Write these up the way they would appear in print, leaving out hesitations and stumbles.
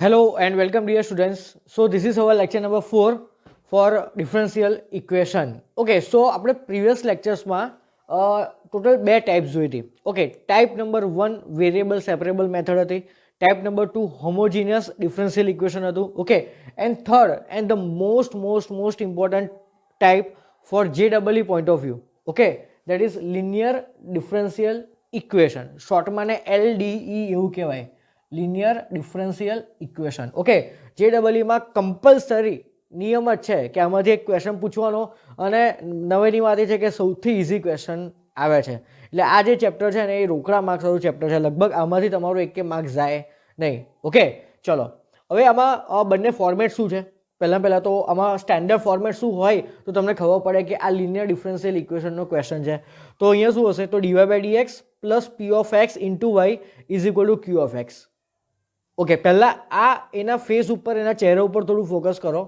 Hello and welcome dear students. So this is our lecture number 4 for differential equation. Okay, so આપણે previous lectures માં total બે types જોઈ હતી. Okay, type number 1 variable separable method હતી. Type number 2 homogeneous differential equation હતું. Okay, and third and the most important type for JEE point of view. Okay, that is linear differential equation. શોર્ટમાં ને LDE એવું કહેવાય. Linear differential equation. Okay, JEE compulsory નિયમ જ છે કે આમાંથી એક ક્વેશ્ચન પૂછવાનો અને નવેની વાત એ છે કે સૌથી ઇઝી ક્વેશ્ચન આવે છે. એટલે આ જે ચેપ્ટર છે ને એ રોકડા માર્ક્સ વાળું ચેપ્ટર છે. લગભગ આમાંથી તમારું એક માર્ક્સ જાય નહીં. ઓકે, ચલો હવે આમાં બંને ફોર્મેટ શું છે. પહેલાં તો આમાં સ્ટેન્ડર્ડ ફોર્મેટ શું હોય તો તમને ખબર પડે કે આ લિનિયર ડિફરન્શિયલ ઇક્વેશનનો ક્વેશ્ચન છે. તો અહીંયા શું હશે, તો dy/dx plus p of x into y is equal two q of x. Okay, પહેલાં આ એના ફેસ ઉપર, એના ચહેરા ઉપર થોડું ફોકસ કરો.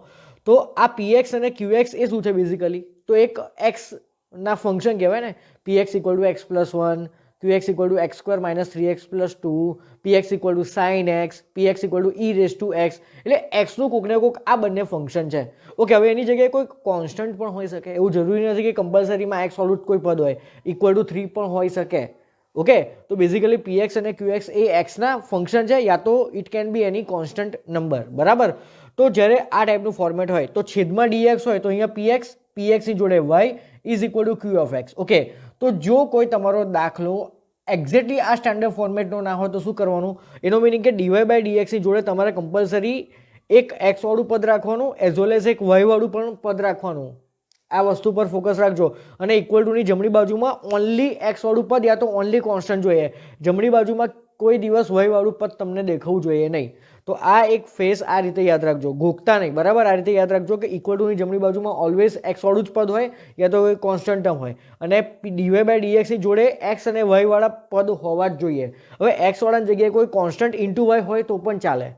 તો આ px અને qx એ શું છે બેઝિકલી, તો એક એક્સના ફંક્શન કહેવાય ને. px equal to x plus 1, qx equal to x square minus 3x plus 2, px equal to sine x, px equal to e raise to x. એટલે એક્સનું કોઈક ને કોઈક આ બંને ફંક્શન છે. ઓકે, હવે એની જગ્યાએ કોઈ કોન્સ્ટન્ટ પણ હોઈ શકે. એવું જરૂરી નથી કે કમ્પલસરીમાં એક્સ વાળું કોઈ પદ હોય. ઇક્વલ ટુ 3 પણ હોઈ શકે. ઓકે, તો બેઝિકલી px અને qx એ એક્સના ફંક્શન છે, યા તો it can be any constant number. બરાબર. તો જ્યારે આ ટાઈપનું ફોર્મેટ હોય તો છેદમાં dx હોય તો અહીંયા pxની જોડે y is equal two q of x. Okay, તો જો કોઈ તમારો દાખલો એક્ઝેક્ટલી આ સ્ટાન્ડર્ડ ફોર્મેટનો ના હોય તો શું કરવાનું, એનો મિનિંગ કે dy/dx ની જોડે તમારે કમ્પલસરી એક x વાળું પદ રાખવાનું એઝ વેલ એઝ એક y વાળું પણ પદ રાખવાનું. આ વસ્તુ પર ફોકસ રાખજો. અને ઇક્વલ ટુની જમણી બાજુમાં ઓનલી એક્સ વાળું પદ યા તો ઓનલી કોન્સ્ટન્ટ જોઈએ. જમણી બાજુમાં કોઈ દિવસ y વાળું પદ તમને દેખાવું જોઈએ નહીં. તો આ એક ફેસ આ રીતે યાદ રાખજો, ગોખતા નહીં. બરાબર, આ રીતે યાદ રાખજો કે ઇક્વલ ટુની જમણી બાજુમાં ઓલવેઝ એક્સ વાળું જ પદ હોય યા તો કોઈ કોન્સ્ટન્ટ ટર્મ હોય. અને dy/dx ની જોડે એક્સ અને y વાળા પદ હોવા જ જોઈએ. હવે એક્સ વાળાની જગ્યાએ કોઈ કોન્સ્ટન્ટ ઇન્ટુ y હોય તો પણ ચાલે.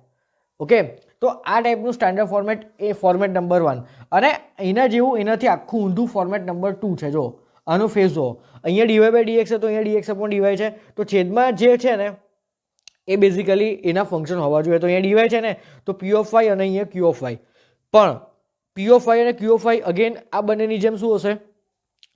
ઓકે, તો આ ટાઈપનું સ્ટાન્ડર્ડ ફોર્મેટ એ ફોર્મેટ નંબર 1. અને એના જેવું એનાથી આખું ઊંધું ફોર્મેટ નંબર 2 છે. જો આનો ફેસ જુઓ, અહીંયા dy/dx છે તો અહીંયા dx upon dy છે. તો છેદમાં જે છે ને એ બેઝિકલી એના ફંક્શન હોવા જોઈએ. તો અહીંયા dy છે ને તો p of y અને અહીંયા q of y. પણ p of y અને q of y અગેન આ બંનેની જેમ શું હશે,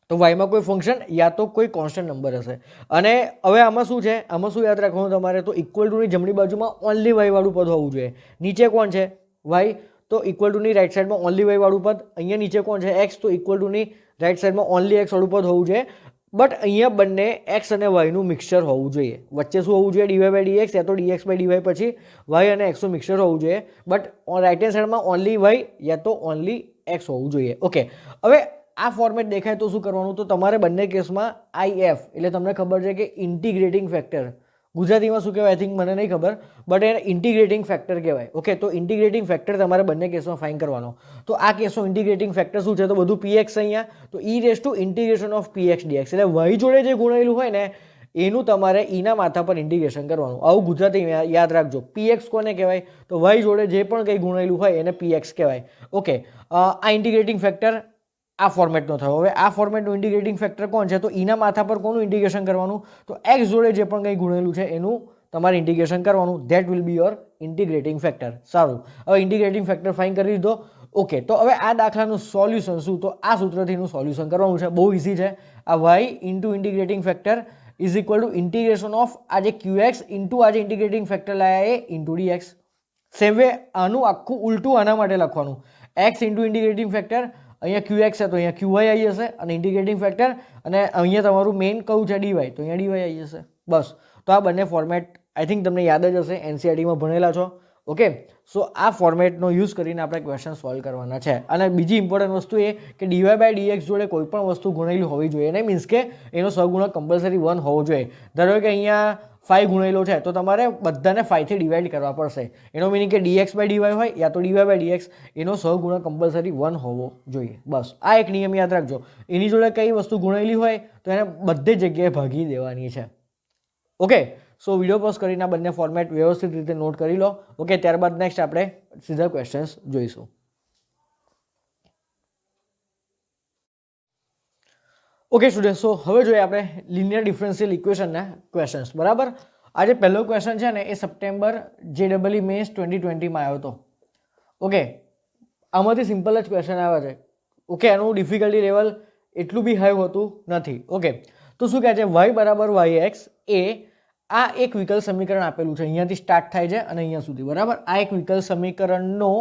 તો વાયમાં કોઈ ફંક્શન યા તો કોઈ કોન્સ્ટન્ટ નંબર હશે. અને હવે આમાં શું છે, આમાં શું યાદ રાખવાનું તમારે, તો ઇક્વલ ટુની જમણી બાજુમાં ઓનલી વાય વાળું પદ હોવું જોઈએ. નીચે કોણ છે, વાય, તો ઇક્વલ ટુની રાઈટ સાઈડમાં ઓનલી વાય વાળું પદ. અહીંયા નીચે કોણ છે, એક્સ, તો ઇક્વલ ટુની રાઈટ સાઈડમાં ઓનલી એક્સ વાળું પદ હોવું જોઈએ. બટ અહીંયા બંને એક્સ અને વાયનું મિક્સચર હોવું જોઈએ. વચ્ચે શું હોવું જોઈએ, dy/dx યા તો dx/dy પછી વાય અને એક્સનું મિક્સચર હોવું જોઈએ. બટ રાઈટ હેન્ડ સાઈડમાં ઓનલી વાય યા તો ઓનલી એક્સ હોવું જોઈએ. ઓકે, હવે આ ફોર્મેટ દેખાય તો શું કરવાનું, તો તમારે બંને કેસમાં IF એટલે તમને ખબર છે કે ઇન્ટિગ્રેટિંગ ફેક્ટર, ગુજરાતીમાં શું કહેવાય આઈ થિંક મને નહીં ખબર, બટ એને ઇન્ટિગ્રેટિંગ ફેક્ટર કહેવાય. ઓકે, તો ઇન્ટિગ્રેટિંગ ફેક્ટર તમારે બંને કેસમાં ફાઇન કરવાનો. તો આ કેસનો ઇન્ટિગ્રેટિંગ ફેક્ટર શું છે, તો બધું px અહીંયા, તો e raise to integration of px dx. એટલે y જોડે જે ગુણેલું હોય ને એનું તમારે ઈના માથા પર ઇન્ટિગ્રેશન કરવાનું. આવું ગુજરાતી યાદ રાખજો. px કોને કહેવાય, તો y જોડે જે પણ કંઈ ગુણેલું હોય એને px કહેવાય. ઓકે, આ ઇન્ટિગ્રેટિંગ ફેક્ટર આ ફોર્મેટનો થયો. હવે આ ફોર્મેટનું ઇન્ટિગ્રેટિંગ ફેક્ટર કોણ છે, તો એના માથા પર કોનું ઇન્ટિગ્રેશન કરવાનું, તો એક્સ જોડે જે પણ કંઈ ગુણેલું છે એનું તમારે ઇન્ટિગ્રેશન કરવાનું. That will be your integrating factor. સારું, હવે ઇન્ટિગ્રેટિંગ ફેક્ટર ફાઇન કરી દીધો. ઓકે, તો હવે આ દાખલાનું સોલ્યુશન શું, તો આ સૂત્રથી એનું સોલ્યુશન કરવાનું છે. બહુ ઇઝી છે. આ y into integrating factor is equal to integration of આ જે qx ઇન્ટુ આ જે ઇન્ટિગ્રેટિંગ ફેક્ટર લાયા એ ઇન્ટુ dx. સેમ વે આનું આખું ઉલટું આના માટે લખવાનું. એક્સ ઇન્ટુ ઇન્ટિગ્રેટિંગ ફેક્ટર, અહીંયા qx છે તો અહીંયા qy આવી જશે, અને ઇન્ટિગ્રેટિંગ ફેક્ટર, અને અહીંયા તમારું મેઇન કયું છે dy, તો અહીંયા dy આવી જશે. બસ, તો આ બંને ફોર્મેટ આઈ થિંક તમને યાદ જ હશે, NCERTમાં ભણેલા છો. ઓકે, સો આ ફોર્મેટનો યુઝ કરીને આપણે ક્વેશ્ચન સોલ્વ કરવાના છે. અને બીજી ઇમ્પોર્ટન્ટ વસ્તુ એ કે dy/dx જોડે કોઈ પણ વસ્તુ ગુણેલી હોવી જોઈએ નહીં. મીન્સ કે એનો સહગુણક કમ્પલસરી 1 હોવો જોઈએ. ધારો કે અહીંયા 5 ગુણેલો છે તો તમારે બધાને 5 થી ડિવાઈડ કરવા પડશે. એનો મિનિંગ કે dx/dy હોય યા તો dy/dx એનો સહગુણક કમ્પલસરી 1 હોવો જોઈએ. બસ આ એક નિયમ યાદ રાખજો. એની જોડે કઈ વસ્તુ ગુણેલી હોય તો એને બધી જગ્યાએ ભાગી દેવાની છે. ઓકે, સો વિડીયો પોઝ કરીને આ બંને ફોર્મેટ વ્યવસ્થિત રીતે નોટ કરી લો. ઓકે, ત્યારબાદ નેક્સ્ટ આપણે સીધા ક્વેશ્ચન્સ જોઈશું. ઓકે સ્ટુડન્ટ, સો હવે જોઈએ આપણે લિનિયર ડિફરન્શિયલ ઇક્વેશનના ક્વેશ્ચન્સ. બરાબર, આ જે પહેલો ક્વેશ્ચન છે ને એ સપ્ટેમ્બર JEE મેન્સ 2020માં આવ્યો હતો. ઓકે, આમાંથી સિમ્પલ જ ક્વેશ્ચન આવે છે. ઓકે, એનું ડિફિકલ્ટી લેવલ એટલું બી હાઈ હોતું નથી. ઓકે, તો શું કહે છે, y બરાબર yx એ આ એક વિકલ સમીકરણ આપેલું છે, અહીંયાથી સ્ટાર્ટ થાય છે અને અહીંયા સુધી, બરાબર. આ એક વિકલ સમીકરણનો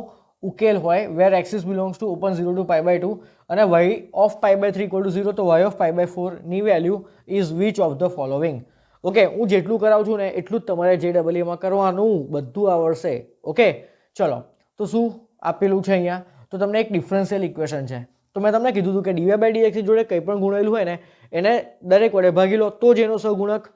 ઉકેલ હોય where axis belongs to open 0 to π/2 અને y ઓફ π/3 ઇક્વલ ટુ 0, તો y ઓફ π/4 ની value is which of the following. Okay, હું જેટલું કરાવું છું ને એટલું જ તમારે JEE માં કરવાનું, બધું આવડશે. ઓકે, ચલો, તો શું આપેલું છે અહીંયા, તો તમને એક ડિફરન્શિયલ ઇક્વેશન છે. તો મેં તમને કીધું હતું કે dy/dx ની જોડે કંઈ પણ ગુણેલું હોય ને એને દરેક વડે ભાગી લો તો જ એનો સહગુણક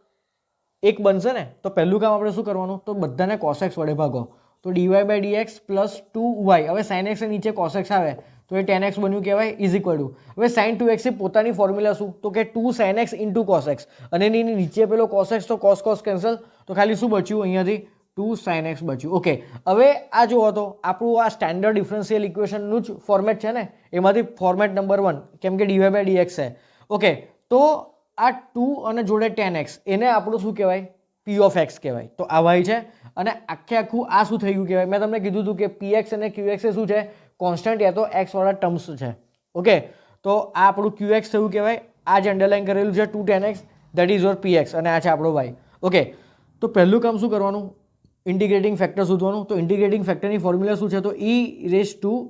એક બનશે ને. તો પહેલું કામ આપણે શું કરવાનું, તો બધાને cos x વડે ભાગો, તો dy/dx પ્લસ 2y. હવે sin x નીચે cos x આવે તો એ tan x બન્યું કહેવાય, ઇઝ ઇક્વલ ટુ હવે sin 2x ની પોતાની ફોર્મ્યુલા શું, તો કે 2 sin x into cos x, અને એની નીચે પેલો cos x તો cos કેન્સલ, તો ખાલી શું બચ્યું અહીંયાથી 2 sin x બચ્યું. ઓકે, હવે આ જુઓ તો આપણું આ સ્ટેન્ડર્ડ ડિફરન્શિયલ ઇક્વેશનનું જ ફોર્મેટ છે ને, એમાંથી ફોર્મેટ નંબર 1 કેમ કે dy/dx છે. ઓકે, તો આ 2 અને જોડે tan x એને આપણું શું કહેવાય, p of x કહેવાય. તો આ y છે અને આખું આ શું થઈ ગયું કહેવાય, મેં તમને કીધું હતું કે px અને qx એ શું છે, કોન્સ્ટન્ટ યા તો x વાળા ટર્મ્સ છે. ઓકે, તો આ આપણું qx થયું કહેવાય, આ જે અંડરલાઈન કરેલું છે 2 tan x that is your px અને આ છે આપણો y. ઓકે, તો પહેલું કામ શું કરવાનું, ઇન્ટિગ્રેટિંગ ફેક્ટર શોધવાનું. તો ઇન્ટિગ્રેટિંગ ફેક્ટરની ફોર્મ્યુલા શું છે, તો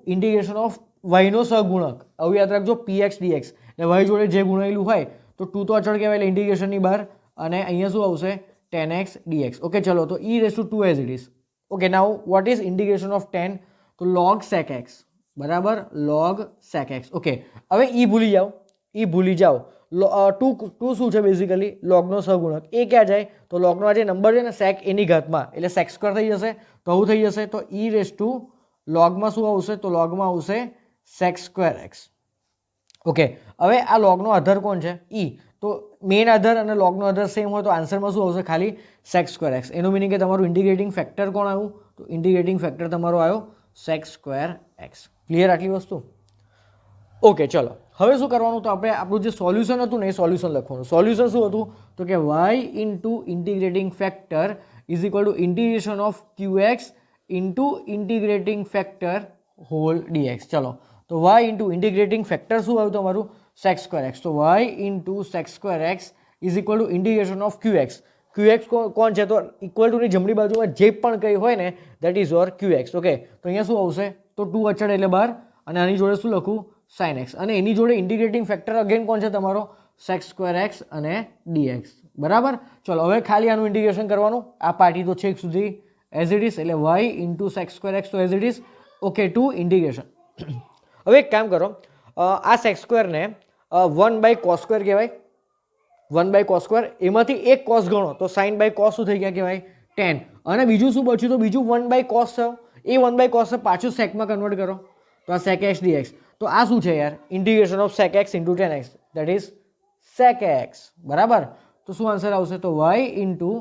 ઇન્ટિગ્રેશન ઓફ y નો સહગુણક. હવે યાદ રાખજો px dx ને y જોડે જે ગુણાયેલું હોય તો 2 તો અચળ કહેવાય એટલે ઇન્ટિગ્રેશનની બહાર, અને અહીંયા શું આવશે tan x dx. ઓકે, ચલો, તો e⁻² as it is. Okay, now what is integration of tan, તો log sec x, બરાબર, log sec x. ઓકે, હવે e ભૂલી જાઓ. 2 શું છે બેઝિકલી લોગનો સહગુણક, એ ક્યાં જાય, તો લોગનો આ જે નંબર છે ને sec એની ઘાતમાં એટલે sec² થઈ જશે, તો આવું થઈ જશે. તો e⁻² લોગમાં શું આવશે, તો લોગમાં આવશે sec² x. ઓકે, હવે આ લોગનો આધાર કોણ છે, e, તો મેઇન આધાર અને લોગનો આધાર સેમ હોય તો આન્સરમાં શું આવશે, ખાલી sec² x. એનું મિનિંગ કે તમારું ઇન્ટિગ્રેટિંગ ફેક્ટર કોણ આવ્યું, તો ઇન્ટિગ્રેટિંગ ફેક્ટર તમારો આવ્યો sec² x. ક્લિયર આટલી વસ્તુ? ઓકે, ચલો, હવે શું કરવાનું, તો આપણે આપણું જે સોલ્યુશન હતું ને એ સોલ્યુશન લખવાનું. સોલ્યુશન શું હતું, તો કે y into integrating factor is equal to integration of qx into integrating factor whole dx. ચલો, તો y ઇન્ટુ ઇન્ટિગ્રેટિંગ ફેક્ટર શું આવ્યું તમારું, sec² x. તો y into sec² x is equal to integration of qx. qx કોણ છે, તો equal ટુની જમણી બાજુમાં જે પણ કંઈ હોય ને that is your qx. Okay, તો અહીંયા શું આવશે, તો 2 અચળ એટલે બહાર, અને આની જોડે શું લખું, sin x, અને એની જોડે ઇન્ટિગ્રેટિંગ ફેક્ટર અગેન કોણ છે તમારો, sec² x અને dx. બરાબર, ચલો, હવે ખાલી આનું ઇન્ટિગ્રેશન કરવાનું, આ પાર્ટી તો છેક સુધી એઝ ઇટ ઇઝ, એટલે y ઇન્ટુ sec² x તો as it is. Okay, two integration. હવે એક કામ કરો, આ sec² ને 1/cos² કહેવાય, 1/cos², એમાંથી એક cos ગણો તો sin/cos શું થઈ ગયા કહેવાય, tan, અને બીજું શું બચ્યું, તો બીજું 1/cos થયો, એ 1/cos પાછું secમાં કન્વર્ટ કરો તો આ sec x dx. તો આ શું છે યાર, integration of sec x into tan x that is sec x. બરાબર, તો શું આન્સર આવશે, તો y into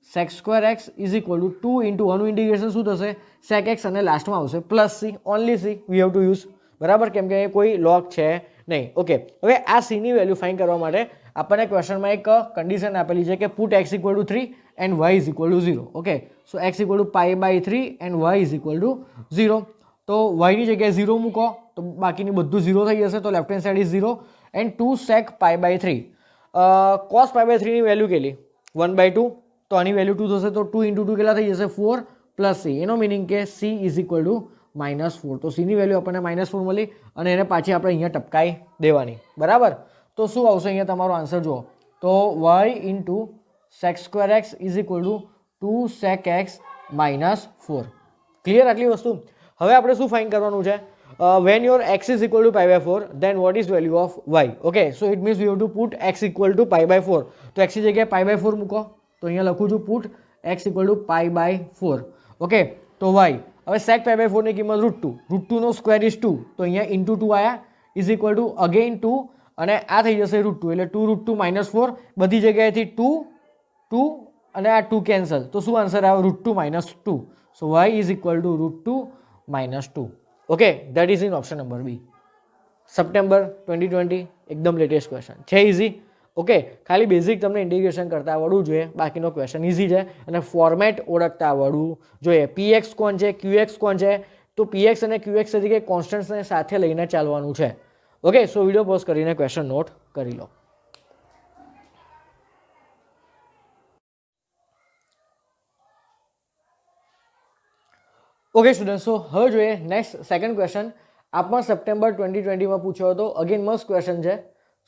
sec² x is equal to 2 into આનું ઇન્ટિગ્રેશન શું થશે, sec x, અને લાસ્ટમાં આવશે plus c, only c V have to use. બરાબર, કેમ કે કોઈ લોગ છે નહીં. ઓકે, હવે આ c ની વેલ્યુ ફાઇન્ડ કરવા માટે આપણને ક્વેશ્ચનમાં એક કન્ડિશન આપેલી છે કે put x equal to 3 and y is equal to 0. Okay, so x equal to π/3 and y is equal to 0. તો y ની જગ્યાએ 0 મૂકો તો બાકીની બધું 0 થઈ જશે, તો left hand side is 0 and 2 sec π/3. cos π/3 ની વેલ્યુ કેટલી, 1/2, તો આની વેલ્યુ 2 થશે, તો 2 ઇન્ટુ 2 કેટલા થઈ જશે, 4 પ્લસ c. એનો મિનિંગ કે c ઇઝ ઇક્વલ ટુ -4. તો c ની વેલ્યુ આપણને -4 મળી, અને એને પાછી આપણે અહીંયા ટપકાઈ દેવાની. બરાબર, તો શું આવશે અહીંયા તમારો આન્સર જુઓ, તો y into sec² x is equal to 2 sec x -4. Clear આટલી વસ્તુ? હવે આપણે શું ફાઇન્ડ કરવાનું છે, when your x is equal to π/4 then what is value of y. okay, so it means we have to put x equal to π/4. તો x ની જગ્યાએ π/4 મૂકો, તો અહીંયા લખું છું put x equal to π/4. Okay, તો y, હવે sec π/4 ની કિંમત √2, √2 નો સ્ક્વેર ઇઝ 2, તો અહીંયા ઇન્ટુ 2 આયા ઇઝ ઇક્વલ ટુ અગેન 2, અને આ થઈ જશે √2, એટલે 2 √2 -4, બધી જગ્યાએથી 2 2 અને આ 2 કેન્સલ, તો શું આન્સર આવે, √2 -2. So y is equal to √2 -2. Okay, that is in option number B. September 2020, એકદમ લેટેસ્ટ ક્વેશ્ચન છે, ઇઝી. ઓકે, ખાલી બેઝિક તમને ઇન્ટિગ્રેશન કરતા આવડવું જોઈએ, બાકીનો ક્વેશ્ચન ઇઝી છે અને ફોર્મેટ ઓળખતા આવડવું જોઈએ. પીએક્સ કોણ છે, ક્યુએક્સ કોણ છે, તો પીએક્સ અને ક્યુએક્સ તરીકે કોન્સ્ટન્ટ્સને સાથે લઈને ચાલવાનું છે. ઓકે, સો વિડીયો પોઝ કરીને ક્વેશ્ચન નોટ કરી લો. ઓકે સ્ટુડન્ટ, સો હવે જોઈએ નેક્સ્ટ સેકન્ડ ક્વેશ્ચન. આપમાં સપ્ટેમ્બર 2020માં પૂછ્યો હતો. અગેન મસ્ત ક્વેશ્ચન છે.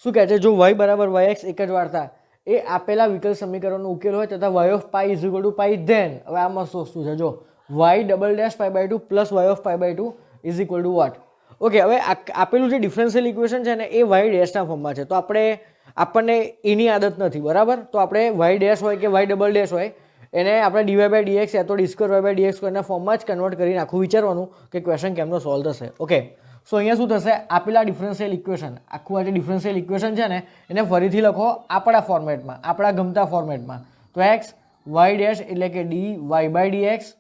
શું કહે છે, જો y બરાબર yx એક જ વાર્તા એ આપેલા વિકલ્પ સમીકરણનો ઉકેલ હોય તથા y of pi is equal to pi, then હવે આ મસ્ત વસ્તુ છે. જો y double dash pi by 2 plus y of pi by 2 is equal to what. Okay, હવે આપેલું જે ડિફરન્શિયલ ઇક્વેશન છે ને એ y ડેશના ફોર્મમાં છે. તો આપણને એની આદત નથી, બરાબર. તો આપણે y ડેશ હોય કે y ડબલ ડેશ હોય એને આપણે dy બાય dx યા તો d square y by dx સ્ક્વેરના ફોર્મમાં જ કન્વર્ટ કરીને આખું વિચારવાનું કે ક્વેશ્ચન કેમનો સોલ્વ થશે. ઓકે, સો અહીંયા શું થશે, આપેલા ડિફરન્શિયલ ઇક્વેશન, આખું આ જે ડિફરન્શિયલ ઇક્વેશન છે ને એને ફરીથી લખો આપણા ફોર્મેટમાં, આપણા ગમતા ફોર્મેટમાં. તો એક્સ વાય ડેશ એટલે કે dy by dx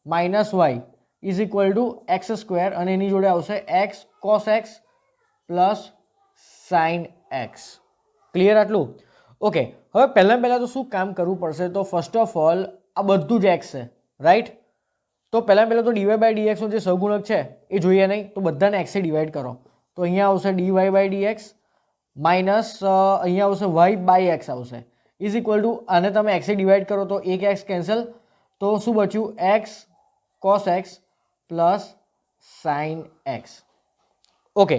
minus y is equal to x square અને એની જોડે આવશે x cos x plus sine x. Clear આટલું? ઓકે, હવે પહેલાં તો શું કામ કરવું પડશે, તો ફર્સ્ટ ઓફ ઓલ આ બધું જ એક્સ છે, રાઈટ. તો પહેલાં તો dy બાય dxનો જે સહગુણક છે એ જોઈએ નહીં, તો બધાને એક્સથી ડિવાઈડ કરો. તો અહીંયા આવશે dy બાય dx માઇનસ અહીંયા આવશે y બાય એક્સ આવશે ઇઝ ઇક્વલ ટુ, આને તમે એક્સથી ડિવાઈડ કરો તો એક એક્સ કેન્સલ, તો શું બચ્યું, x cos x plus sine x. Okay,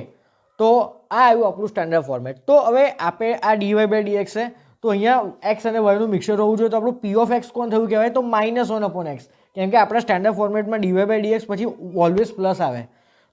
તો આ આવ્યું આપણું સ્ટાન્ડર્ડ ફોર્મેટ. તો હવે આપણે આ dy બાય dx છે, તો અહીંયા એક્સ અને વાયનું મિક્સર હોવું જોઈએ. તો આપણું પી ઓફ એક્સ કોણ થયું કહેવાય, તો -1 અપોન એક્સ. કેમ કે આપણા સ્ટાન્ડર્ડ ફોર્મેટમાં dy બાય dx પછી ઓલવેઝ પ્લસ આવે,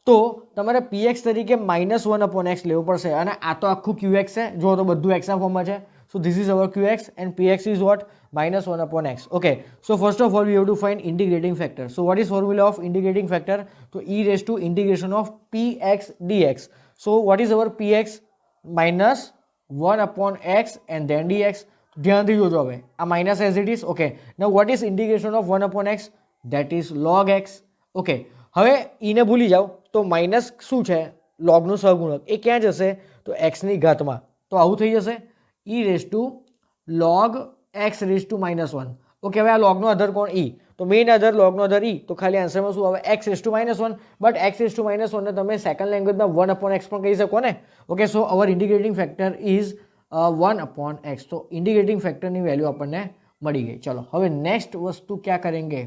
તો તમારે px તરીકે -1 અપોન એક્સ લેવું પડશે. અને આ તો આખું qx છે, જો તો બધું એક્સના ફોર્મમાં છે. So this is our qx and px is what, -1 upon x. Okay, so first of all we have to find integrating factor. So what is formula of integrating factor, તો e raise to integration of px dx. So what is our px, -1 upon x and then dx. ધ્યાનથી જોજો હવે આ minus as it is. Okay, now what is integration of 1 upon x, that is log x. Okay, હવે ઈને ભૂલી જાઓ, તો minus શું છે, લોગનું સહગુણક, એ ક્યાં જશે, તો એક્સની ઘાતમાં. તો આવું થઈ જશે e raise to log x raise to -1. Okay, હવે આ લોગનો આધાર કોણ, e, તો મેઇન આધાર લોગનો આધાર e, તો ખાલી આન્સરમાં શું આવે, x raise to -1. But x raise to -1 ને તમે સેકન્ડ લેંગ્વેજમાં 1 અપોન એક્સ પણ કહી શકો ને. Okay, so our integrating factor is 1 upon x. તો ઇન્ટિગ્રેટિંગ ફેક્ટરની વેલ્યુ આપણને મળી ગઈ. ચલો હવે નેક્સ્ટ વસ્તુ ક્યાં કરેંગે,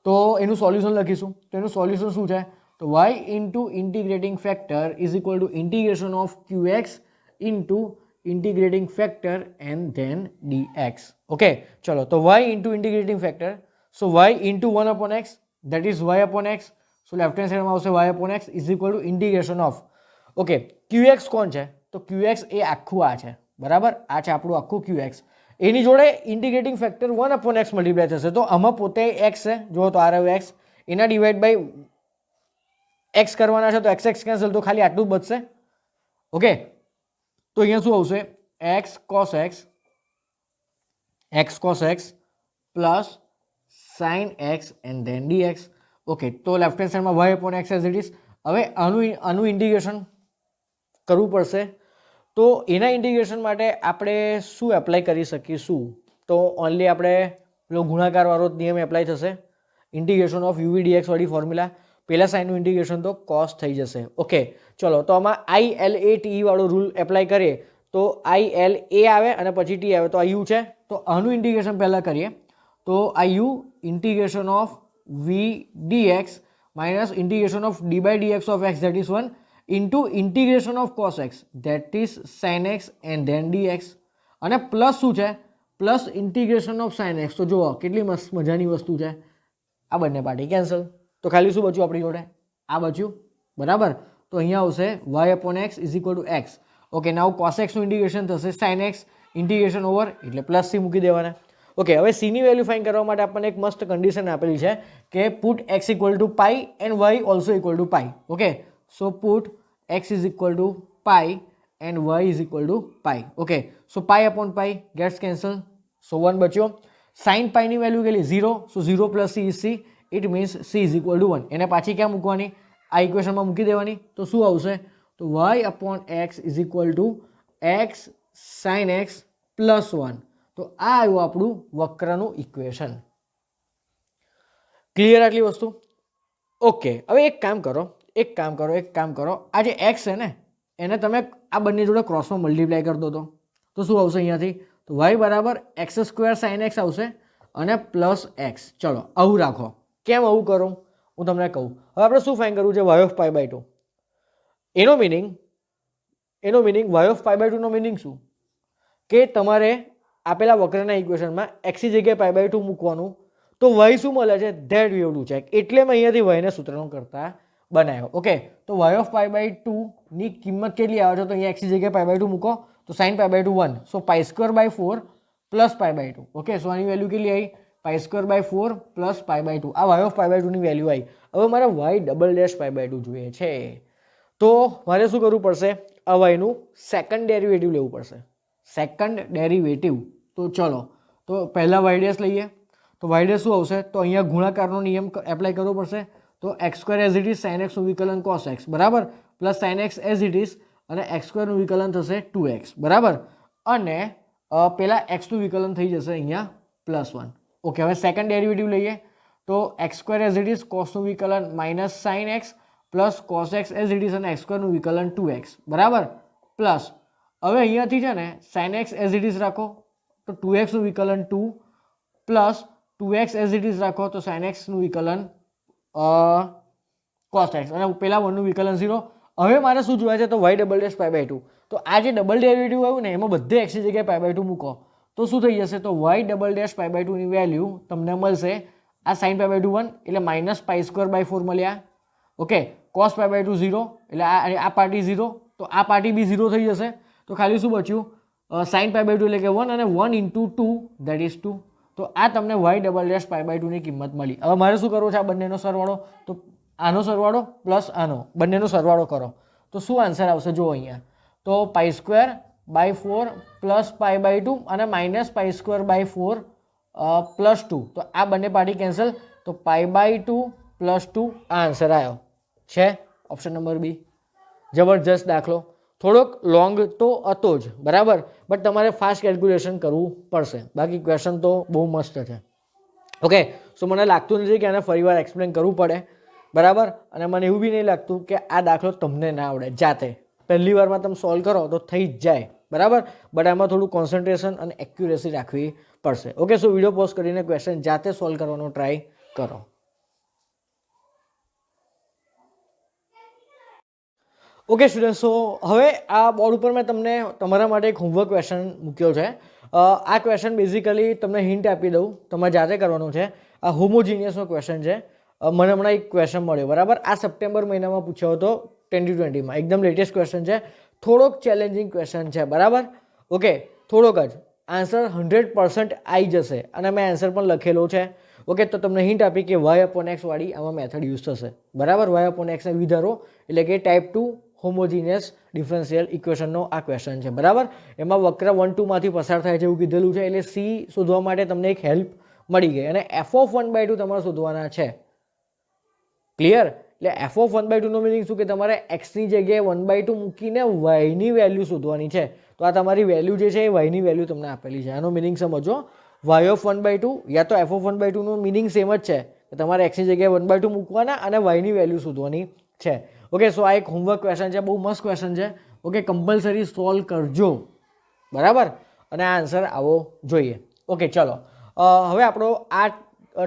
તો એનું સોલ્યુશન લખીશું. તો એનું સોલ્યુશન શું છે, તો y into integrating factor is equal to integration of qx into integrating factor and then dx. Okay, ચલો તો y into integrating factor, so y into 1 upon x, that is y upon x. So left hand સાઈડમાં આવશે y upon x is equal to integration of, okay, qx કોણ છે, તો qx એ આખું આ છે, બરાબર. આ છે આપણું આખું qx. એની જોડે integrating factor 1 upon x multiply થશે. તો આમાં પોતે એક્સ છે, જો તો આ રહ્યો એક્સ, એના ડિવાઈડ બાય એક્સ કરવાના છે, તો એક્સ એક્સ કેન્સલ, તો ખાલી આટલું જ બચશે. ઓકે, તો અહીંયા શું આવશે, x cos x plus sine x and then dx. Okay, તો લેફ્ટ હેન્ડ સાઈડમાં y upon x as it is. હવે આનું ઇન્ટિગ્રેશન કરવું પડશે. તો એના ઇન્ટિગ્રેશન માટે આપણે શું એપ્લાય કરી શકીશું, તો ઓનલી આપણે પેલો ગુણાકારવાળો નિયમ એપ્લાય થશે, ઇન્ટિગ્રેશન ઓફ યુવી ડીએક્સ વાળી ફોર્મ્યુલા. પહેલા સાઇનનું ઇન્ટિગ્રેશન તો કોસ થઈ જશે. ઓકે, ચલો તો આમાં ILATE વાળો રૂલ એપ્લાય કરીએ, તો ILA આવે અને પછી T આવે, તો આ યુ છે. તો આનું ઇન્ટિગ્રેશન પહેલાં કરીએ, તો આ u integration of V dx minus integration of d by dx of x, that is 1, into integration of cos x, that is sin x and then dx. અને પ્લસ શું છે, plus integration of sin x. તો જુઓ કેટલી મસ્ત મજાની વસ્તુ છે. આ બંને પાર્ટી કેન્સલ, તો ખાલી શું બચ્યું આપણી જોડે, આ બચ્યું, બરાબર. તો અહીંયા આવશે y upon x is equal to x. Okay, now cos x નું ઇન્ટિગ્રેશન થશે sin x, ઇન્ટિગ્રેશન ઓવર એટલે પ્લસ સી મૂકી દેવાના. ઓકે, હવે સીની વેલ્યુ ફાઇન્ડ કરવા માટે આપણને એક મસ્ત કન્ડિશન આપેલી છે કે put x equal to pi and y also equal to pi. Okay, so put x is equal to pi and y is equal to pi. Okay, so pi upon pi gets cancelled, so 1 બચ્યો. sin pi ની value કેટલી, 0, so 0 plus c is c, it means c is equal to 1. એને પાછી ક્યાં મૂકવાની, આ ઇક્વેશનમાં મૂકી દેવાની. તો શું આવશે, તો y upon x is equal to x sign x plus 1. તો આ આવ્યું આપણું વક્રનું ઇક્વેશન. ક્લિયર આટલી વસ્તુ? ઓકે, હવે એક કામ કરો, આ જે એક્સ છે ને એને તમે આ બંને જોડે ક્રોસમાં મલ્ટીપ્લાય કરી દો તો શું આવશે અહીંયાથી? તો વાય બરાબર એક્સ સ્ક્વેર સાઇન એક્સ આવશે અને પ્લસ એક્સ. ચલો આવું રાખો. કેમ આવું કરું હું તમને કહું. હવે આપણે શું ફાઇન્ડ કરવું છે? Y of pi by 2. એનો meaning y of pi by 2 નો મિનિંગ શું? કે તમારે આપેલા વક્રના ઇક્વેશનમાં એક્સની જગ્યાએ પાઈ બાય 2 મૂકવાનું. તો વાય શું મળે છે? That we have to check. એટલે મેં અહીંયાથી વાયને સૂત્રનો કરતા બનાવ્યો. ઓકે, તો વાય ઓફ પાઈ બાય 2 ની કિંમત કેટલી આવે છે? તો અહીંયા એક્સની જગ્યાએ પાઈ બાય 2 મૂકો તો sine pi by 2 1. So pi square by 4 plus pi by 2. Okay, so આની વેલ્યુ કેટલી આવી? Pi square by 4 plus pi by 2. આ વાય ઓફ પાઈ બાય 2 ની વેલ્યુ આવી. હવે મારે y double dash pi by 2 જોઈએ છે. તો મારે શું કરવું પડશે? આ વાયનું સેકન્ડ ડેરિવેટિવ લેવું પડશે. Second derivative. તો ચલો, તો પહેલા વાય ડેશ લઈએ. તો વાય ડેશ શું આવશે? તો અહીંયા ગુણાકારનો નિયમ એપ્લાય કરવો પડશે. તો x square as it is sine એક્સનું વિકલન કોસ એક્સ બરાબર, plus sine x as it is અને એક્સ સ્ક્વેરનું વિકલન થશે 2x બરાબર, અને પેલા એક્સનું વિકલન થઈ જશે અહીંયા +1. ઓકે, હવે સેકન્ડ ડેરિવેટિવ લઈએ. તો x square as it is કોસનું વિકલન minus sine x plus cos x as it is અને એક્સ સ્ક્વેરનું વિકલન 2x બરાબર, પ્લસ હવે અહીંયાથી છે ને sine x as it is રાખો તો 2x નું વિકલન 2 plus 2x as it is રાખો તો સાઇન એક્સનું વિકલન કોસ એક્સ અને પેલા 1 નું વિકલન 0. હવે મારે શું જોવે છે? તો y double dash pi by 2. તો આ જે ડબલ ડેરિવેટિવ આવ્યું ને એમાં બધે એક્સની જગ્યાએ પાઈ બાય 2 મૂકો તો શું થઈ જશે? તો y double dash pi by 2 ની વેલ્યુ તમને મળશે આ સાઇન પાઈ બાય 2 1 એટલે માઇનસ પાઈ સ્ક્વેર બાય 4 મળ્યા. ઓકે, કોસ પાઈ બાય 2 0 એટલે આ પાર્ટી 0, તો આ પાર્ટી બી 0 થઈ જશે. તો ખાલી શું બચ્યું? સાઇન પાઈ બાય 2 એટલે કે 1 અને 1 ઇન્ટુ 2 દેટ ઇઝ 2. તો આ તમને y double dash pi by 2 ની કિંમત મળી. હવે મારે શું કરવું છે? આ બંનેનો સરવાળો. તો આનો સરવાળો પ્લસ આનો બંનેનો સરવાળો કરો તો શું આન્સર આવશે? જો અહીંયા તો pi square by 4 plus pi by 2 અને minus pi square by 4 plus 2. તો આ બંને પાર્ટી કેન્સલ, તો પાઈ બાય 2 પ્લસ 2 આ આન્સર આવ્યો છે ઓપ્શન નંબર બી. જબરજસ્ત દાખલો, થોડોક લોંગ તો હતો જ બરાબર, બટ તમારે ફાસ્ટ કેલ્ક્યુલેશન કરવું પડશે. બાકી ક્વેશ્ચન તો બહુ મસ્ત છે. ઓકે, સો મને લાગતું નથી કે આને ફરીવાર એક્સપ્લેન કરવું પડે બરાબર, અને મને એવું બી નહીં લાગતું કે આ દાખલો તમને ના આવડે. જાતે પહેલી વારમાં તમે સોલ્વ કરો તો થઈ જ જાય બરાબર, બટ આમાં થોડું કોન્સન્ટ્રેશન અને એક્યુરેસી રાખવી પડશે. ઓકે, સો વિડીયો પોઝ કરીને ક્વેશ્ચન જાતે સોલ્વ કરવાનો ટ્રાય કરો. ઓકે સ્ટુડન્ટ, સો હવે આ બોર્ડ ઉપર મેં તમને તમારા માટે એક હોમવર્ક ક્વેશ્ચન મૂક્યો છે. આ ક્વેશ્ચન બેઝિકલી તમને હિન્ટ આપી દઉં, તમારે જાતે કરવાનું છે. આ હોમોજીનિયસનો ક્વેશ્ચન છે. મને હમણાં એક ક્વેશ્ચન મળ્યો બરાબર, આ સપ્ટેમ્બર મહિનામાં પૂછ્યો હતો 2020માં. એકદમ લેટેસ્ટ ક્વેશ્ચન છે, થોડોક ચેલેન્જિંગ ક્વેશ્ચન છે બરાબર. ઓકે, થોડોક જ આન્સર 100% આવી જશે અને મેં આન્સર પણ લખેલો છે. ઓકે, તો તમને હિન્ટ આપી કે y/x વાળી આમાં મેથડ યુઝ થશે બરાબર. y/x ને વિધારો એટલે કે ટાઈપ 2 હોમોજીનિયસ ડિફરન્શિયલ ઇક્વેશનનો આ ક્વેશ્ચન છે બરાબર. એમાં વક્ર 1 2 માંથી પસાર થાય છે એવું કીધેલું છે, એટલે સી શોધવા માટે તમને એક હેલ્પ મળી ગઈ અને f(1/2) તમારે શોધવાના છે. ક્લિયર? એટલે f(1/2) નો મિનિંગ શું કે તમારે x ની જગ્યાએ 1/2 મૂકીને y ની વેલ્યુ શોધવાની છે. તો આ તમારી વેલ્યુ જે છે એ y ની વેલ્યુ તમને આપેલી છે. આનો મિનિંગ સમજો, y(1/2) યા તો f(1/2) નો મિનિંગ સેમ જ છે કે તમારે x ની જગ્યાએ 1/2 મૂકવાના અને y ની વેલ્યુ શોધવાની છે. ઓકે, સો આ એક હોમવર્ક ક્વેશ્ચન છે, બહુ મસ્ત ક્વેશ્ચન છે. ઓકે, કમ્પલસરી સોલ્વ કરજો બરાબર, અને આ આન્સર આવો જોઈએ. ઓકે, ચલો હવે આપણો આ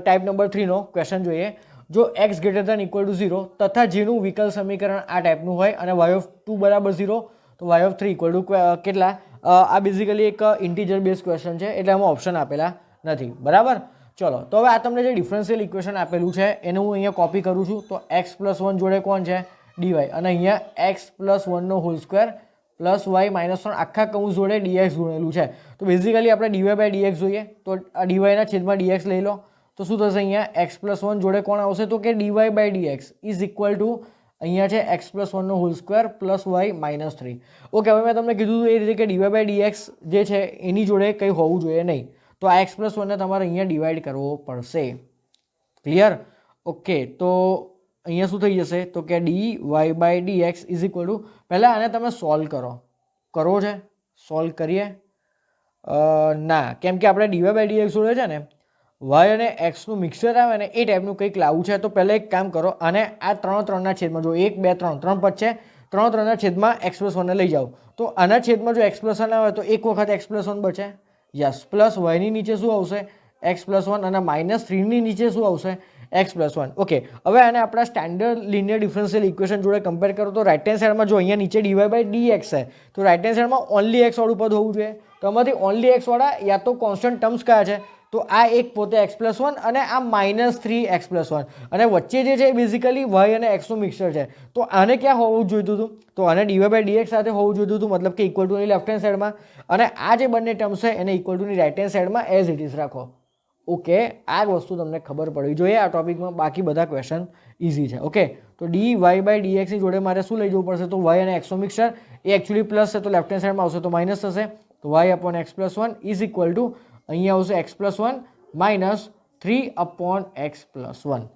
ટાઈપ નંબર 3 નો ક્વેશ્ચન જોઈએ. જો x > = 0 તથા જેનું વિકલ સમીકરણ આ ટાઈપનું હોય અને y(2) = 0 તો y(3) કેટલા? આ બેઝિકલી એક ઇન્ટીજર બેઝ ક્વેશ્ચન છે એટલે આમાં ઓપ્શન આપેલા નથી બરાબર. ચલો, તો હવે આ તમને જે ડિફરન્શિયલ ઇક્વેશન આપેલું છે એને હું અહીંયા કોપી કરું છું. તો x + 1 જોડે કોણ છે? dy, અને અહીંયા x + 1 નો હોલ સ્ક્વેર પ્લસ y - 3 આખા કૌંસ જોડે dx ગુણેલું છે. તો બેઝિકલી આપણે dy/dx જોઈએ, તો આ dy ના છેદમાં dx લઈ લો તો શું થશે? અહીંયા x + 1 જોડે કોણ આવશે? તો કે dy/dx ઇઝ ઇક્વલ ટુ અહીંયા છે x + 1 નો whole square plus y - 3. Okay, હવે મેં તમને કીધું એ રીતે કે dy/dx જે છે એની જોડે કંઈ હોવું જોઈએ નહીં, તો આ x + 1 ને તમારે અહીંયા ડિવાઈડ કરવો પડશે. ક્લિયર? ઓકે, તો અહીંયા શું થઈ જશે? તો કે dy/dx ઇઝ ઇક્વલ ટુ, પહેલાં આને તમે સોલ્વ કરો છે, સોલ્વ કરીએ? ના, કેમ કે આપણે ડીવાય બાય ડીએક્સ જોડે છે ને વાય અને એક્સનું મિક્સર આવે ને એ ટાઈપનું કંઈક લાવવું છે. તો પહેલાં એક કામ કરો, આને આ 3 છેદમાં જો 1 2 3 3 પદ છે, 3 છેદમાં એક્સ પ્લસ વનને લઈ જાઓ. તો આના છેદમાં જો એક્સ પ્લસ વન આવે તો એક વખત એક્સ પ્લસ વન બચે, યસ, પ્લસ વાયની નીચે શું આવશે? એક્સ પ્લસ વન, અને -3ની નીચે શું આવશે? X plus one. ઓકે, હવે આને આપણા સ્ટેન્ડર્ડ લિનિયર ડિફરન્શિયલ ઇક્વેશન જોડે કમ્પેર કરો તો રાઇટ હેન્ડ સાઈડમાં જો અહીંયા નીચે ડીવાય બાય ડીએક્સ છે, તો રાઇટ હેન્ડ સાઈડમાં ઓનલી એક્સ વાળું પદ હોવું જોઈએ. તો આમાંથી ઓનલી એક્સ વાળા યા તો કોન્સ્ટન્ટ ટર્મ્સ કયા છે? તો આ એક પોતે એક્સ પ્લસ વન અને આ -3 એક્સ પ્લસ વન, અને વચ્ચે જે છે એ બેઝિકલી વાય અને એક્સનું મિક્સર છે. તો આને ક્યાં હોવું જોઈતું હતું? તો આને ડીવાય બાય ડીએક્સ સાથે હોવું જોઈતું હતું, મતલબ કે ઇક્વલ ટુની લેફ્ટ હેન્ડ સાઈડમાં, અને આ જે બંને ટર્મ્સ છે એને ઇક્વલ ટુની રાઇટ હેન્ડ સાઈડમાં એઝ ઇટ ઇઝ રાખો. ઓકે, આ વસ્તુ તમને ખબર પડવી જોઈએ આ ટોપિકમાં. બાકી બધા ક્વેશ્ચન ઇઝી છે. ઓકે, તો ડી વાય બાય ડીએક્સની જોડે મારે શું લઈ જવું પડશે? તો વાય અને એક્સનું મિક્સર, એ એકચ્યુઅલી પ્લસ છે તો લેફ્ટ હેન્ડ સાઈડમાં આવશે તો માઇનસ થશે. તો y upon x plus one is equal to અહીંયા આવશે x plus one -3 upon x plus one.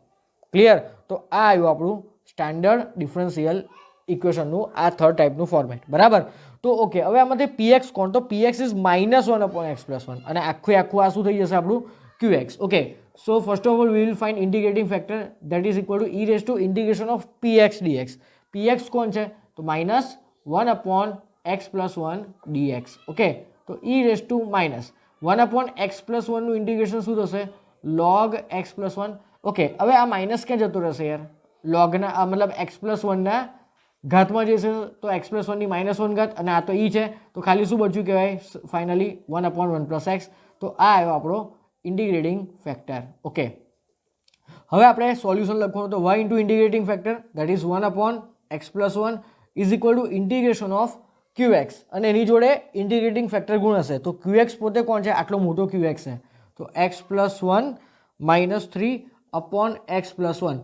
Clear? તો આ આવ્યું આપણું સ્ટેન્ડર્ડ ડિફરન્શિયલ ઇક્વેશનનું આ થર્ડ ટાઈપનું ફોર્મેટ. બરાબર? તો ઓકે, હવે આમાંથી પીએક્સ કોણ? તો PX is -1 upon x plus one, અને આખું આ શું થઈ જશે આપણું? qx. Okay, so first of all we will find integrating factor, that is equal to e raised to integration of px dx. px કોણ છે? તો -1 upon x plus 1 dx. Okay, તો e raised to -1 upon x plus 1 નું integration શું થશે? log x plus 1. Okay, હવે આ minus ક્યાં જતો રહેશે યાર? લોગના મતલબ x plus 1 ના ઘાતમાં જશે, તો x plus 1 ની -1 ઘાત, અને આ તો e છે તો ખાલી શું બચ્યું કહેવાય ફાઇનલી? 1 upon 1 plus x. તો આ આવ્યો આપણો ઇન્ટિગ્રેટિંગ ફેક્ટર. ઓકે, હવે આપણે સોલ્યુશન લખવાનું, તો y into integrating factor that is 1 upon x plus 1 is equal to integration of qx, અને એની જોડે ઇન્ટિગ્રેટિંગ ફેક્ટર ગુણ હશે. તો qx પોતે કોણ છે? આટલો મોટો qx છે, તો x plus 1 -3 upon x plus 1.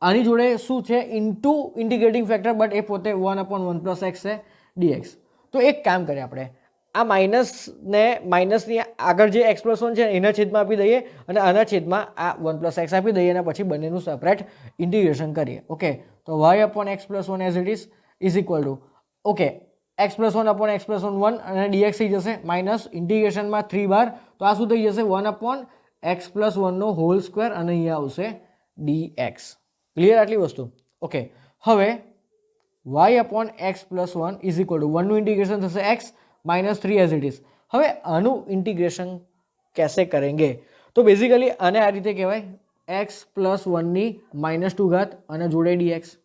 આની જોડે શું છે? ઇન્ટુ ઇન્ટિગ્રેટિંગ ફેક્ટર, બટ એ પોતે 1 upon 1 plus x છે dx. તો એક કામ કરીએ આપણે, આ માઇનસની આગળ જે એક્સ પ્લસ વન છે એના છેદમાં આપી દઈએ, અને આના છેદમાં આ 1 plus x આપી દઈએ, અને પછી બંનેનું સેપરેટ ઇન્ટિગ્રેશન કરીએ. ઓકે, તો y upon x plus 1 as it is equal two, okay, x plus 1 upon x plus 1 1, અને dx થઈ જશે માઇનસ ઇન્ટિગ્રેશનમાં 3 બાર, તો આ શું થઈ જશે? 1 upon x plus 1 નો હોલ સ્ક્વેર, અને અહીંયા આવશે dx. ક્લિયર આટલી વસ્તુ? ઓકે, હવે y upon x plus 1 is equal to 1 નું ઇન્ટિગ્રેશન થશે x -3 એઝ ઇટ ઇઝ. હવે આનું ઇન્ટિગ્રેશન कैसे करेंगे? તો બેઝિકલી આને આ રીતે કહેવાય x પ્લસ 1 ની -2 ઘાત અને જોડે dx.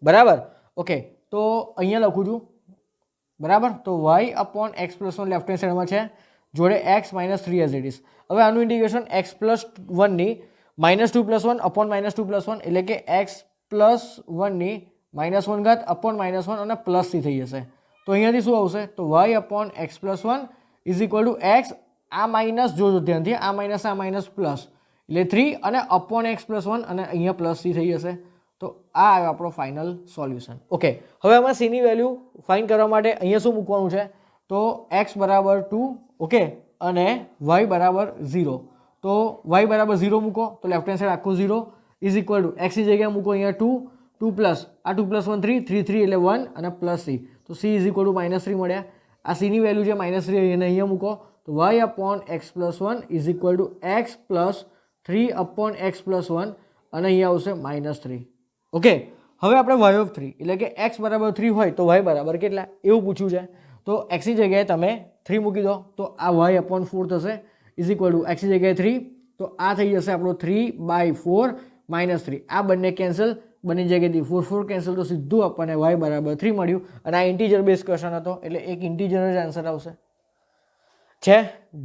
બરાબર? ઓકે, તો અહીંયા લખું છું. બરાબર? તો y upon x plus 1 left hand સાઈડમાં છે, જોડે x -3 એઝ ઇટ ઇઝ. હવે આનું ઇન્ટિગ્રેશન x પ્લસ 1 ની -2 પ્લસ 1 અપોન -2 પ્લસ 1, એટલે કે x પ્લસ 1 ની -1 ઘાત અપોન -1 અને પ્લસથી થઈ જશે. તો અહીંયાથી શું આવશે? તો y upon x plus 1 is equal to x, આ માઇનસ જોજો ધ્યાનથી, આ માઇનસ પ્લસ, એટલે 3, અને અપોન એક્સ પ્લસ 1, અને અહીંયા પ્લસથી થઈ જશે. તો આ આવ્યો આપણો ફાઇનલ સોલ્યુશન. ઓકે, હવે આમાં c ની વેલ્યુ ફાઇન્ડ કરવા માટે અહીંયા શું મૂકવાનું છે? તો x બરાબર 2, ઓકે, અને y બરાબર 0. તો y બરાબર 0 મૂકો તો લેફ્ટ હેન્ડ સાઈડ આખું 0 ઇઝ ઇક્વલ ટુ x ની જગ્યાએ મૂકો અહીંયા 2, 2 પ્લસ આ 2 પ્લસ 1 3, 3 3 એટલે 1, અને પ્લસ c, તો c ઇઝ ઇક્વલ ટુ -3 મળ્યા. આ c ની વેલ્યુ છે -3, એને અહીંયા મૂકો, તો y upon x plus 1 is equal to x plus 3 upon x plus 1, અને અહીંયા આવશે -3. ઓકે, હવે આપણે y ઓફ 3 એટલે કે x બરાબર 3 હોય તો y બરાબર કેટલા એવું પૂછ્યું છે. તો x ની જગ્યાએ તમે 3 મૂકી દો, તો આ y અપોન 4 થશે ઇઝ ઇક્વલ ટુ x ની જગ્યાએ 3, તો આ થઈ જશે આપણો 3/4 -3. આ બંને કેન્સલ, બંને જગ્યાએથી 4 4 કેન્સલ, તો સીધું આપણને y બરાબર 3 મળ્યું. અને આ ઇન્ટીજર બેઝ ક્વેશ્ચન હતો એટલે એક ઇન્ટીજર જ આન્સર આવશે. છે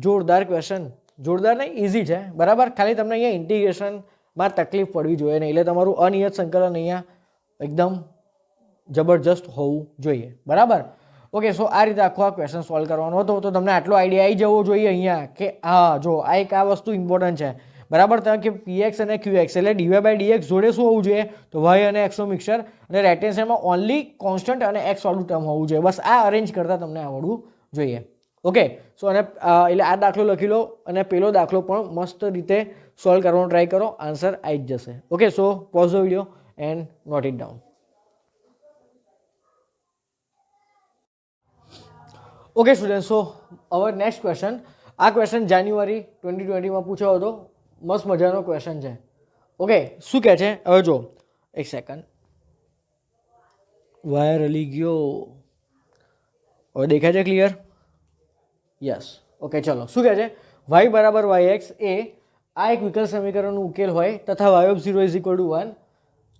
જોરદાર ક્વેશ્ચન, જોરદાર નહીં, ઇઝી છે. બરાબર? ખાલી તમને અહીંયા ઇન્ટિગ્રેશનમાં તકલીફ પડવી જોઈએ નહીં, એટલે તમારું અનિયત સંકલન અહીંયા એકદમ જબરજસ્ત હોવું જોઈએ. બરાબર? ઓકે, સો આ રીતે આખો આ ક્વેશ્ચન સોલ્વ કરવાનો હતો. તો તમને આટલો આઈડિયા આવી જવો જોઈએ અહીંયા કે હા જો આ એક આ વસ્તુ ઇમ્પોર્ટન્ટ છે. બરાબર? તમે કે px અને qx એટલે dy બાય dx જોડે શું હોવું જોઈએ? તો y અને x નો મિક્સર, અને રાઇટ હેન્ડ સાઈડમાં ઓનલી કોન્સ્ટન્ટ અને x વાળું ટર્મ હોવું જોઈએ. બસ આ અરેન્જ કરતા તમને આવડવું જોઈએ. ઓકે, સો અને એટલે આ દાખલો લખી લો, અને પેલો દાખલો પણ મસ્ત રીતે સોલ્વ કરવાનો ટ્રાય કરો, આન્સર આવી જ જશે. Okay, so pause the video and note it down. Okay student, so our next question. આ ક્વેશ્ચન જાન્યુઆરી 2020માં પૂછ્યો હતો. મસ્ત મજાનો ક્વેશ્ચન છે. ઓકે, શું કહે છે હવે જો, એક સેકન્ડ, વાયર હલી ગયો, હવે દેખાય છે ક્લિયર? યસ. ઓકે, ચલો. શું કહે છે? વાય બરાબર વાય એક્સ એ આ એક વિકલ સમીકરણનો ઉકેલ હોય તથા y of 0 is equal to 1,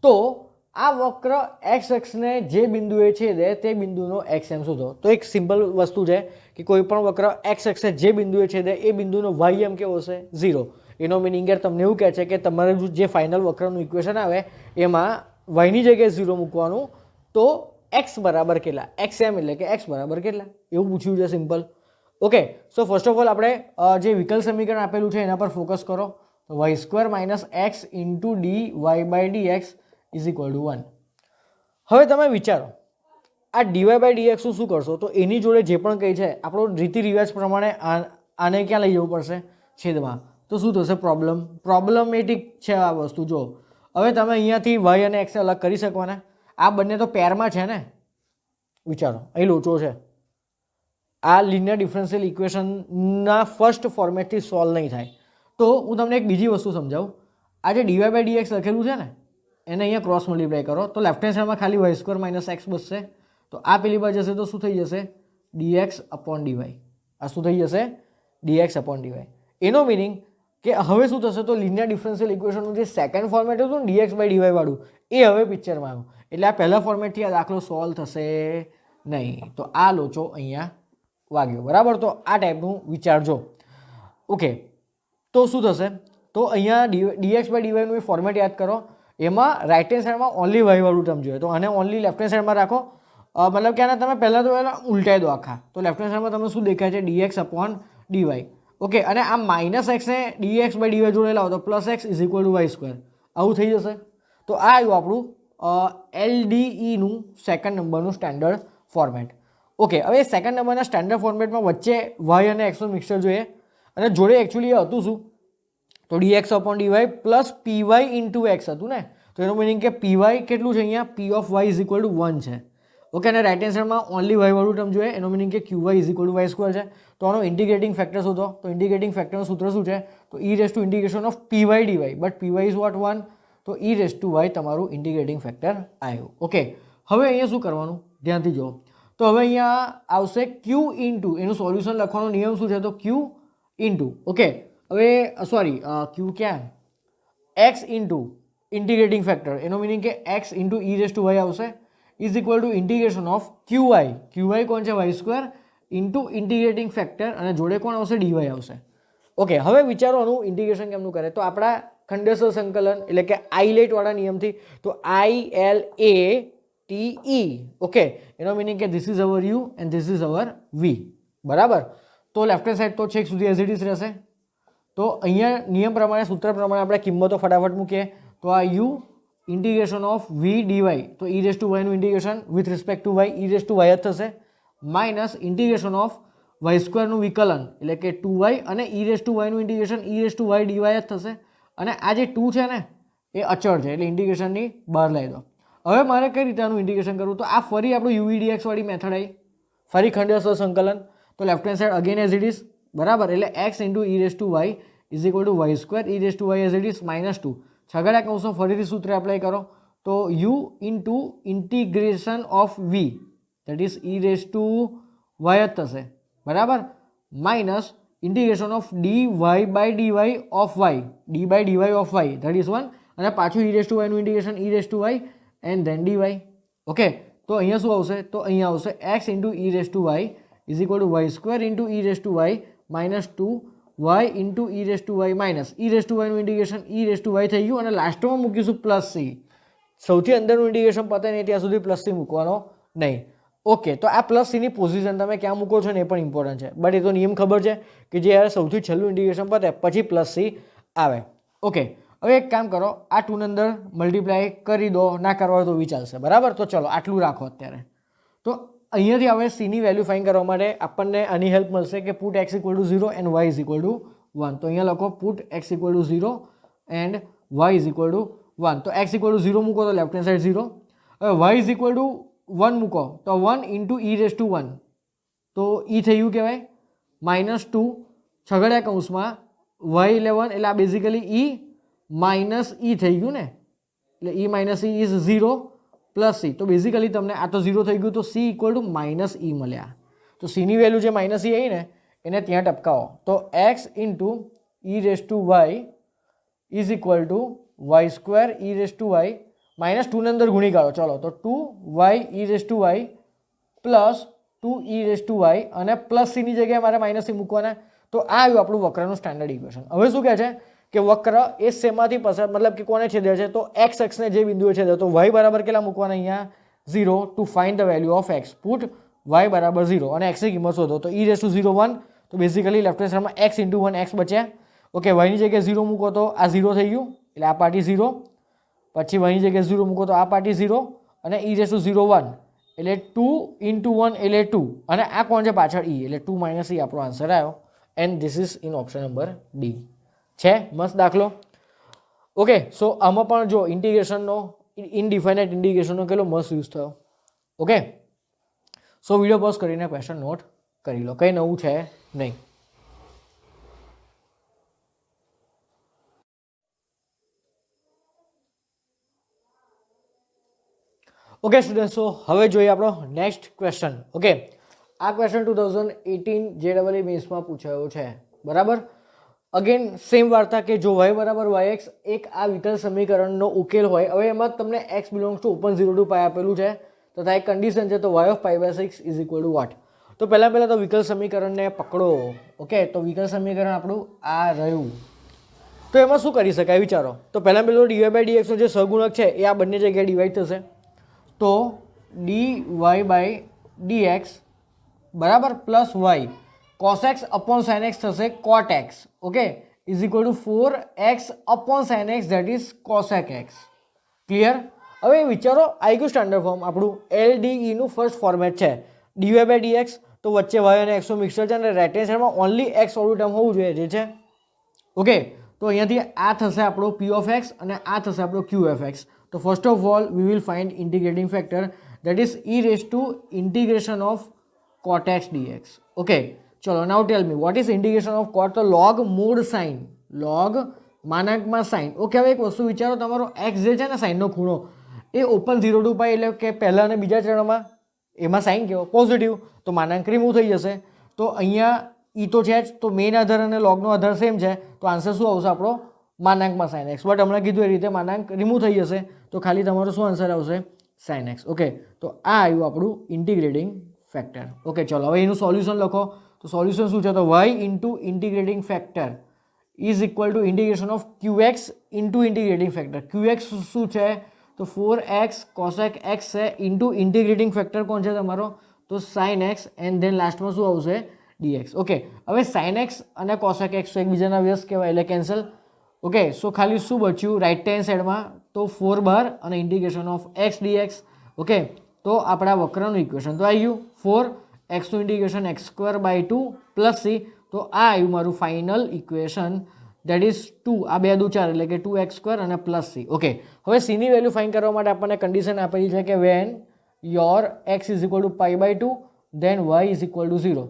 તો આ વક્ર એક્સ અક્ષને જે બિંદુએ છેદે તે બિંદુનો એક્સ એમ શોધો. તો એક સિમ્પલ વસ્તુ છે કે કોઈ પણ વક્ર એક્સ અક્ષને જે બિંદુએ છેદે એ બિંદુનો વાય એમ કેવો હશે? 0. એનો મિનિંગ યાર તમને એવું કહે છે કે તમારે જે ફાઇનલ વક્રનું ઇક્વેશન આવે એમાં વાયની જગ્યાએ 0 મૂકવાનું, તો એક્સ બરાબર કેટલા? એક્સ એમ એટલે કે એક્સ બરાબર કેટલા, એવું પૂછ્યું છે. Simple. Okay, so first of all આપણે જે વિકલ સમીકરણ આપેલું છે એના પર ફોકસ કરો. તો y square minus x into d y by d x is equal to 1. હવે તમે વિચારો આ ડીવાય બાય ડીએક્સનું શું કરશો? તો એની જોડે જે પણ કંઈ છે આપણો રીતિ રિવાજ પ્રમાણે આને ક્યાં લઈ જવું પડશે? છેદમાં. તો શું થશે? પ્રોબ્લેમેટિક છે આ વસ્તુ. જો હવે તમે અહીંયાથી વાય અને એક્સને અલગ કરી શકવાના? આ બંને તો પેરમાં છે ને. વિચારો, અહીં લોચો છે. આ લિનિયર ડિફરન્શિયલ ઇક્વેશનના ફર્સ્ટ ફોર્મેટથી સોલ્વ નહીં થાય. તો હું તમને એક બીજી વસ્તુ સમજાવું. આ જે ડીવાય બાય ડીએક્સ લખેલું છે ને એને અહીંયા ક્રોસ મલ્ટીપ્લાય કરો તો લેફ્ટ હેન્ડ સાઈડમાં ખાલી વાય સ્ક્વેર માઇનસ એક્સ બચશે. તો આ પેલી બાજુ જશે તો શું થઈ જશે? D x upon d y. આ શું થઈ જશે? D x upon d y. એનો મિનિંગ કે હવે શું થશે? તો લિનિયર ડિફરન્શિયલ ઇક્વેશનનું જે સેકન્ડ ફોર્મેટ હતું ને ડીએક્સ બાય ડીવાય વાળું, એ હવે પિક્ચરમાં આવ્યું. એટલે આ પહેલા ફોર્મેટથી આ દાખલો સોલ્વ થશે નહીં. તો આ લોચો અહીંયા વાગ્યો. બરાબર? તો આ ટાઈપનું વિચારજો. ઓકે, તો શું થશે? તો અહીંયા ડીએક્સ બાય ડીવાયનું એ ફોર્મેટ યાદ કરો. એમાં રાઇટ હેન્ડ સાઈડમાં ઓનલી વાય વાળું ટર્મ જોઈએ, તો આને ઓનલી લેફ્ટ હેન્ડ સાઈડમાં રાખો. મતલબ કે આને તમે પહેલાં તો એના ઉલટાઈ દો આખા. તો લેફ્ટ હેન્ડ સાઈડમાં તમે શું દેખાય છે? Dx upon DY. ઓકે, અને આ માઇનસ એક્સને ડીએક્સ બાય ડીવાય જોડે લાવો તો plus x is equal to y square. આવું થઈ જશે. તો આ આવ્યું આપણું LDEનું સેકન્ડ નંબરનું સ્ટેન્ડર્ડ ફોર્મેટ. ઓકે, હવે સેકન્ડ નંબરના સ્ટેન્ડર્ડ ફોર્મેટમાં વચ્ચે વાય અને એક્સનું મિક્સર જોઈએ, અને જોડે એકચ્યુઅલી એ હતું શું? તો dx upon DY plus py into x હતું ને. તો એનું મિનિંગ કે પીવાય કેટલું છે અહીંયા? P of y is equal to 1 છે. ઓકે, અને રાઇટ હેન્ડ સાઈડમાં ઓનલી વાય વાળું ટર્મ જોઈએ. એનો મિનિંગ કે q y is equal to y square છે. તો આનો ઇન્ટિગ્રેટિંગ ફેક્ટર શોધો. તો ઇન્ટિગ્રેટિંગ ફેક્ટરનું સૂત્ર શું છે? તો e raise to integration of py dy, but py is what 1. તો ઈ રેસ ટુ વાય તમારું ઇન્ટિગ્રેટિંગ ફેક્ટર આવ્યું. ઓકે, હવે અહીંયા શું કરવાનું? ધ્યાનથી જુઓ. તો હવે અહીંયા આવશે ક્યુ ઇન્ટુ, એનું સોલ્યુશન લખવાનો નિયમ શું છે? તો ક્યુ ઇન્ટુ, ઓકે, હવે સોરી ક્યુ ક્યાં? એક્સ ઇન્ટુ ઇન્ટિગ્રેટિંગ ફેક્ટર, એનો મિનિંગ કે x into e raise to y આવશે is equal to integration of qy. Qy કોણ છે? Y square into integrating factor, અને જોડે કોણ આવશે? ડીવાય આવશે. ઓકે, હવે વિચારો આનું ઇન્ટિગ્રેશન કેમનું કરે? તો આપણા ખંડેસર સંકલન એટલે કે આઈલેટ વાળા નિયમથી. તો ILATE. ઓકે, એનો મિનિંગ કે this is our u and this is our v. બરાબર? તો લેફ્ટ હેન્ડ સાઈડ તો છેક સુધી એઝ ઇટ ઇઝ રહેશે. તો અહીંયા નિયમ પ્રમાણે, સૂત્ર પ્રમાણે આપણે કિંમતો ફટાફટ મૂકીએ. તો આ u integration of v dy, તો ઈ રેસ ટુ વાયનું integration with respect to y e raise to y જ થશે, માઇનસ ઇન્ટિગ્રેશન ઓફ વાય સ્ક્વેરનું વિકલન એટલે કે 2y, અને ઈ રેસ ટુ વાયનું integration e raise to y dy જ થશે. અને આ જે 2 છે ને એ અચળ છે, એટલે ઇન્ટિગ્રેશનની બહાર લઈ દો. હવે મારે કઈ રીતે આનું ઇન્ટિગ્રેશન કરવું? તો આ ફરી આપણું યુવીડીએક્સ વાળી મેથડ આવી, ફરી ખંડેસર સંકલન. તો left hand side again as it is. બરાબર? એટલે x into e raise to y is equal to y square e raise to y as it is minus 2. છગડા કૌંસો ફરીથી સૂત્ર એપ્લાય કરો. તો u into integration of v that is e raise to y જ થશે. બરાબર? Minus integration of d y by d y of y, d by d y of y that is 1, અને પાછું ઈ રેસ ટુ વાયનું integration e raise to y and then dy. Okay, તો અહીંયા શું આવશે? તો અહીંયા આવશે x into e raise to y is equal to y square into e raise to y minus 2 y into e raise to y minus e raise to વાયનું integration e raise to y થઈ ગયું, અને લાસ્ટમાં મૂકીશું plus C. સૌથી અંદરનું integration પતે નહીં ત્યાં સુધી પ્લસ સી મૂકવાનો નહીં. ઓકે, તો આ પ્લસ સીની પોઝિશન તમે ક્યાં મૂકો છો ને એ પણ ઇમ્પોર્ટન્ટ છે, બટ એ તો નિયમ ખબર છે કે જે સૌથી છેલ્લું ઇન્ટિગ્રેશન પતે પછી પ્લસ સી આવે. ઓકે, હવે એક કામ કરો, આ 2 ની અંદર મલ્ટીપ્લાય કરી દો, ના કરવા હોય તો વિચારશે. બરાબર? તો ચલો આટલું રાખો અત્યારે. તો અહીંયાથી હવે સીની વેલ્યુ ફાઇન્ડ કરવા માટે આપણને આની હેલ્પ મળશે કે put x equal to 0 and y is equal to 1. તો અહીંયા લખો put x equal to 0 and y is equal to 1. તો એક્સ ઇક્વલ ટુ 0 મૂકો તો લેફ્ટ હેન્ડ સાઈડ 0. હવે વાય ઇઝ ઇક્વલ ટુ 1 મૂકો તો 1 ઇન્ટુ ઈ રેસ ટુ 1 તો ઈ થઈ ગયું કહેવાય, -2 છગડ્યા કૌંસમાં y11 એટલે આ બેઝિકલી ઈ માઇનસ ઈ થઈ ગયું ને, એટલે e minus e is 0 plus c. તો બેઝિકલી તમને આ તો 0 થઈ ગયું તો c equal to minus e મળ્યા. તો સીની વેલ્યુ જે માઇનસ ઈ આવી ને એને ત્યાં ટપકાવો. તો x into e raise to y is equal to y square e raise to y -2 ને અંદર ગુણી કાઢો. ચલો તો 2y e raise to y plus 2e raise to y અને પ્લસ સીની જગ્યાએ મારે માઇનસ સી મૂકવાના. તો આ આવ્યું આપણું વક્રનું સ્ટાન્ડર્ડ ઇક્વેશન. હવે શું કહે છે કે વક્ર એ શેમાંથી પસાર, મતલબ કે કોને છેદે છે, તો એક્સ અક્ષને જે બિંદુએ છેદે, તો y બરાબર કેટલા મૂકવાના અહીંયા 0. Two find the value of x put y બરાબર 0 અને x ની કિંમત શોધો. તો e રેસ ટુ 0 1, તો બેઝિકલી લેફ્ટ હેન્ડ સાઈડમાં x ઇન્ટુ 1 x બચ્યા. ઓકે, y ની જગ્યાએ 0 મૂકો તો આ 0 થઈ ગયું એટલે આ પાર્ટી 0, પછી y ની જગ્યાએ 0 મૂકો તો આ પાર્ટી 0 અને e રેસ ટુ 0 1 એટલે 2 ઇન્ટુ 1 એટલે 2 અને આ કોણ છે પાછળ e એટલે 2 માઇનસ e આપણો આન્સર આવ્યો. And this is in option number D. છે મસ્ત દાખલો. ઓકે, સો આમાં પણ જો ઇન્ટિગ્રેશનનો ઇનડિફાઇનાઇટ ઇન્ટિગ્રેશનનો કેટલો મસ્ત યુઝ થયો. ઓકે, સો વિડીયો પોઝ કરીને ક્વેશ્ચન નોટ કરી લો, કંઈ નવું છે નહીં. ઓકે સ્ટુડન્ટ, સો હવે જોઈએ આપણો નેક્સ્ટ ક્વેશ્ચન. ઓકે, આ ક્વેશ્ચન 2018 JEE મેન્સમાં પૂછાયો છે, બરાબર. અગેન સેમ વાર્તા કે જો y બરાબર yx એક આ વિકલ સમીકરણનો ઉકેલ હોય. હવે એમાં તમને x belongs to open 0 to pi આપેલું છે તથા એક કન્ડિશન છે, તો y of pi by 6 is equal to what. તો પહેલાં તો વિકલ સમીકરણને પકડો. ઓકે, તો વિકલ સમીકરણ આપણું આ રહ્યું. તો એમાં શું કરી શકાય વિચારો. તો પહેલાં dy બાય dx નો જે સહગુણક છે એ આ બંને જગ્યાએ ડિવાઈડ થશે. તો dy બાય dx બરાબર plus y cos x upon sin x થશે cot x. Okay, is equal two 4x upon sin x that is cosec x. Clear? હવે વિચારો આવી ગયું સ્ટાન્ડર્ડ ફોર્મ આપણું LDE નું ફર્સ્ટ ફોર્મેટ છે. dy બાય dx તો વચ્ચે y અને x નું મિક્સચર છે અને રાઇટ હેન્ડ સાઈડમાં ઓનલી x વાળું ટર્મ હોવું જોઈએ જે છે. ઓકે, તો અહીંયાથી આ થશે આપણો p ઓફ x અને આ થશે આપણો q ઓફ x. તો first of all we will find integrating factor that is e raise to integration of cot x dx. Okay, ચલો now tell me what is integration of cot. તો log mod sine, log માનાંકમાં sine. Okay, હવે એક વસ્તુ વિચારો, તમારો x જે છે ને સાઇનનો ખૂણો એ ઓપન 0 ટુ પાઈ એટલે કે પહેલા અને બીજા ચરણમાં એમાં સાઇન કેવો પોઝિટિવ, તો માનાંક રિમૂવ થઈ જશે. તો અહીંયા ઈ તો છે જ, તો મેઇન આધાર અને લોગનો આધાર સેમ છે, તો આન્સર શું આવશે આપણો માનાંકમાં સાઇન એક્સ. બટ હમણાં કીધું એ રીતે માનાંક રિમૂવ થઈ જશે તો ખાલી તમારો શું આન્સર આવશે સાઇન એક્સ. ઓકે, તો આ આવ્યું આપણું ઇન્ટિગ્રેટિંગ ફેક્ટર. ઓકે, ચલો હવે એનું સોલ્યુશન લખો. તો સોલ્યુશન શું છે, તો y into integrating factor is equal to integration of qx into integrating factor. qx શું છે, તો 4x cosec x છે ઇન્ટુ ઇન્ટિગ્રેટિંગ ફેક્ટર કોણ છે તમારો, તો સાઇન એક્સ એન્ડ ધેન લાસ્ટમાં શું આવશે dx. ઓકે, હવે સાઇન એક્સ અને cosec x એકબીજાના વ્યસ્ત કહેવાય એટલે કેન્સલ. ઓકે, સો ખાલી શું બચ્યું રાઇટ હેન્ડ સાઈડમાં, તો 4 બાર અને integration of x dx. Okay, તો આપણા વક્રનું ઇક્વેશન તો આવી ગયું 4x નું integration x² by 2 plus c. તો આ આવ્યું મારું ફાઇનલ ઇક્વેશન દેટ ઇઝ 2, આ 2 દુ 4 એટલે કે 2x² અને પ્લસ c. ઓકે, હવે c ની વેલ્યુ ફાઇન્ડ કરવા માટે આપણને કન્ડિશન આપેલી છે કે when your x is equal to pi by 2 then y is equal to 0.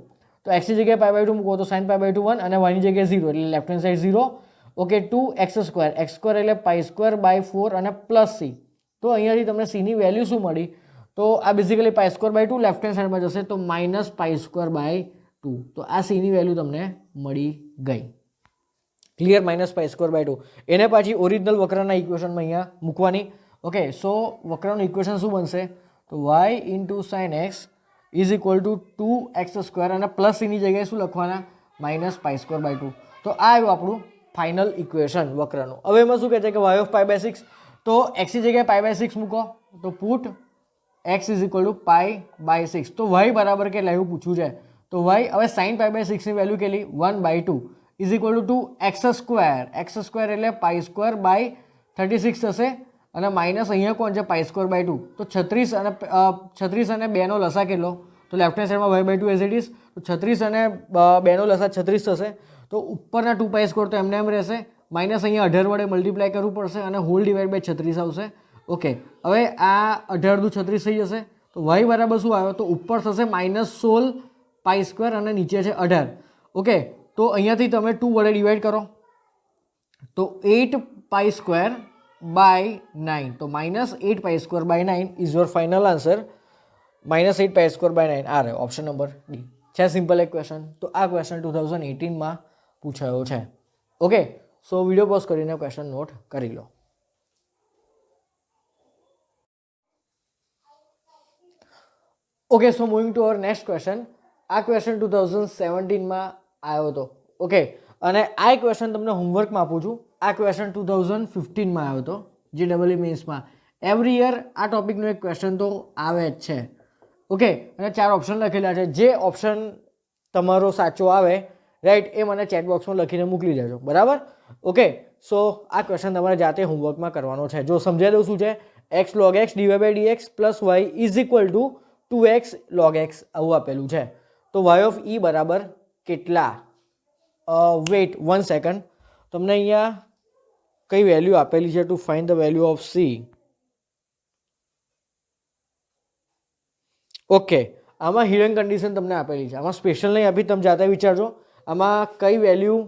તો x ની જગ્યાએ પાઈ બાય 2 મૂકો તો sin પાઈ બાય 2 1 અને y ની જગ્યાએ 0 એટલે left hand side 0. Okay, 2x², x² એટલે પાઈ² બાય 4 અને પ્લસ c. તો અહીંયાથી તમને c ની વેલ્યુ શું મળી, તો આ બેઝિકલી પાઈ² બાય 2 લેફ્ટ હેન્ડ સાઈડમાં જશે તો માઇનસ પાઈ² બાય 2. તો આ c ની વેલ્યુ તમને મળી ગઈ. ક્લિયર? માઇનસ પાઈ² બાય 2. એને પાછી ઓરિજિનલ વક્રના ઇક્વેશનમાં અહીંયા મૂકવાની. ઓકે, સો વક્રનું ઇક્વેશન શું બનશે, તો y into sine x is equal two 2x² અને પ્લસ c ની જગ્યાએ શું લખવાના, માઇનસ પાઈ² બાય 2. તો આ આવ્યું આપણું ફાઇનલ ઇક્વેશન વક્રનું. હવે એમાં શું કહે છે કે y ઓફ પાઈ બાય 6, તો x ની જગ્યાએ પાઈ બાય 6 મૂકો તો put x is equal to pi by 6. તો y બરાબર કેટલા એવું પૂછવું છે, તો y હવે સાઇન પાઈ બાય 6 ની વેલ્યુ કેટલી 1 by 2 is equal two 2x². x² એટલે પાઈ² બાય 36 થશે અને માઇનસ અહીંયા કોણ છે પાઈ² બાય 2. તો 36 અને 2 નો લસા કેટલો, તો લેફ્ટ હેન્ડ સાઈડમાં y by 2 as it is, તો 36 અને 2 નો લસા 36 થશે. તો ઉપરના 2 પાઈ² તો એમને એમ રહેશે, માઇનસ અહીંયા 18 વડે મલ્ટીપ્લાય કરવું પડશે અને હોલ ડિવાઈડ બાય 36 આવશે. ઓકે, હવે આ 18 દુ 36 થઈ જશે તો y બરાબર શું આવ્યો, તો ઉપર થશે -16 પાઈ સ્ક્વેર અને નીચે છે 18. ઓકે, તો અહીંયાથી તમે 2 વડે ડિવાઈડ કરો તો 8 પાઈ સ્ક્વેર બાય 9. તો -8 pi square by 9 is your final answer. -8 pi square by 9 આ રહ્યો ઓપ્શન નંબર ડી. છે સિમ્પલ એક ક્વેશ્ચન. તો આ ક્વેશ્ચન 2018માં પૂછાયો છે. ઓકે, સો વિડીયો પોઝ કરીને ક્વેશ્ચન નોટ કરી લો. Okay, so moving to our next question. આ ક્વેશ્ચન 2017માં આવ્યો હતો. ઓકે, અને આ ક્વેશ્ચન તમને હોમવર્કમાં આપું છું. આ ક્વેશ્ચન 2015માં આવ્યો હતો GEE મેન્સમાં. એવરી યર આ ટોપિકનો એક ક્વેશ્ચન તો આવે જ છે. ઓકે, અને 4 ઓપ્શન લખેલા છે. જે ઓપ્શન તમારો સાચો આવે રાઈટ એ મને ચેટ બોક્સમાં લખીને મોકલી દેજો. બરાબર? ઓકે, સો આ ક્વેશ્ચન તમારે જાતે હોમવર્કમાં કરવાનો છે. જો સમજાઈ દઉં શું છે, x log x /dx + y = 2x log x આવું આપેલું છે. તો y of e બરાબર કેટલા? Wait 1 second. તમને અહીંયા કઈ વેલ્યુ આપેલી છે? To find the value of c. Okay, આમાં હિડન કન્ડિશન તમને આપેલી છે. આમાં સ્પેશિયલ નહીં આપી, તમે જાતે વિચારજો. આમાં કઈ વેલ્યુ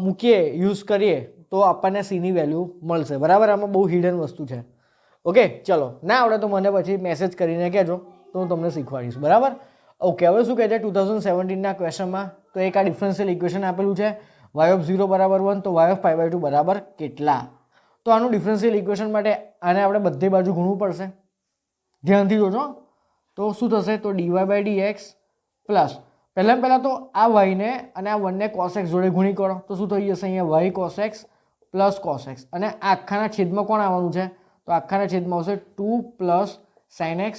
મૂકીએ યુઝ કરીએ તો આપણને c ની વેલ્યુ મળશે. બરાબર? આમાં બહુ હિડન વસ્તુ છે. ઓકે, ચલો, ના આવડે તો મને પછી મેસેજ કરીને કહેજો તો હું તમને શીખવાડીશ. બરાબર? ઓકે, હવે શું કહે છે 2017ના ક્વેશ્ચનમાં? તો એક આ ડિફરન્શિયલ ઇક્વેશન આપેલું છે y of 0 બરાબર 1. તો y of π/2 બરાબર કેટલા? તો આનું ડિફરન્શિયલ ઇક્વેશન માટે આને આપણે બધી બાજુ ગુણવું પડશે. ધ્યાનથી જોજો. તો શું થશે? તો dy/dx પ્લસ પહેલાં તો આ y ને અને આ 1 ને cos x જોડે ગુણી કરો તો શું થઈ જશે? અહીંયા y cos x plus cos x. અને આ આખાના છેદમાં કોણ આવવાનું છે? તો આખાના છેદમાં આવશે 2 + sin x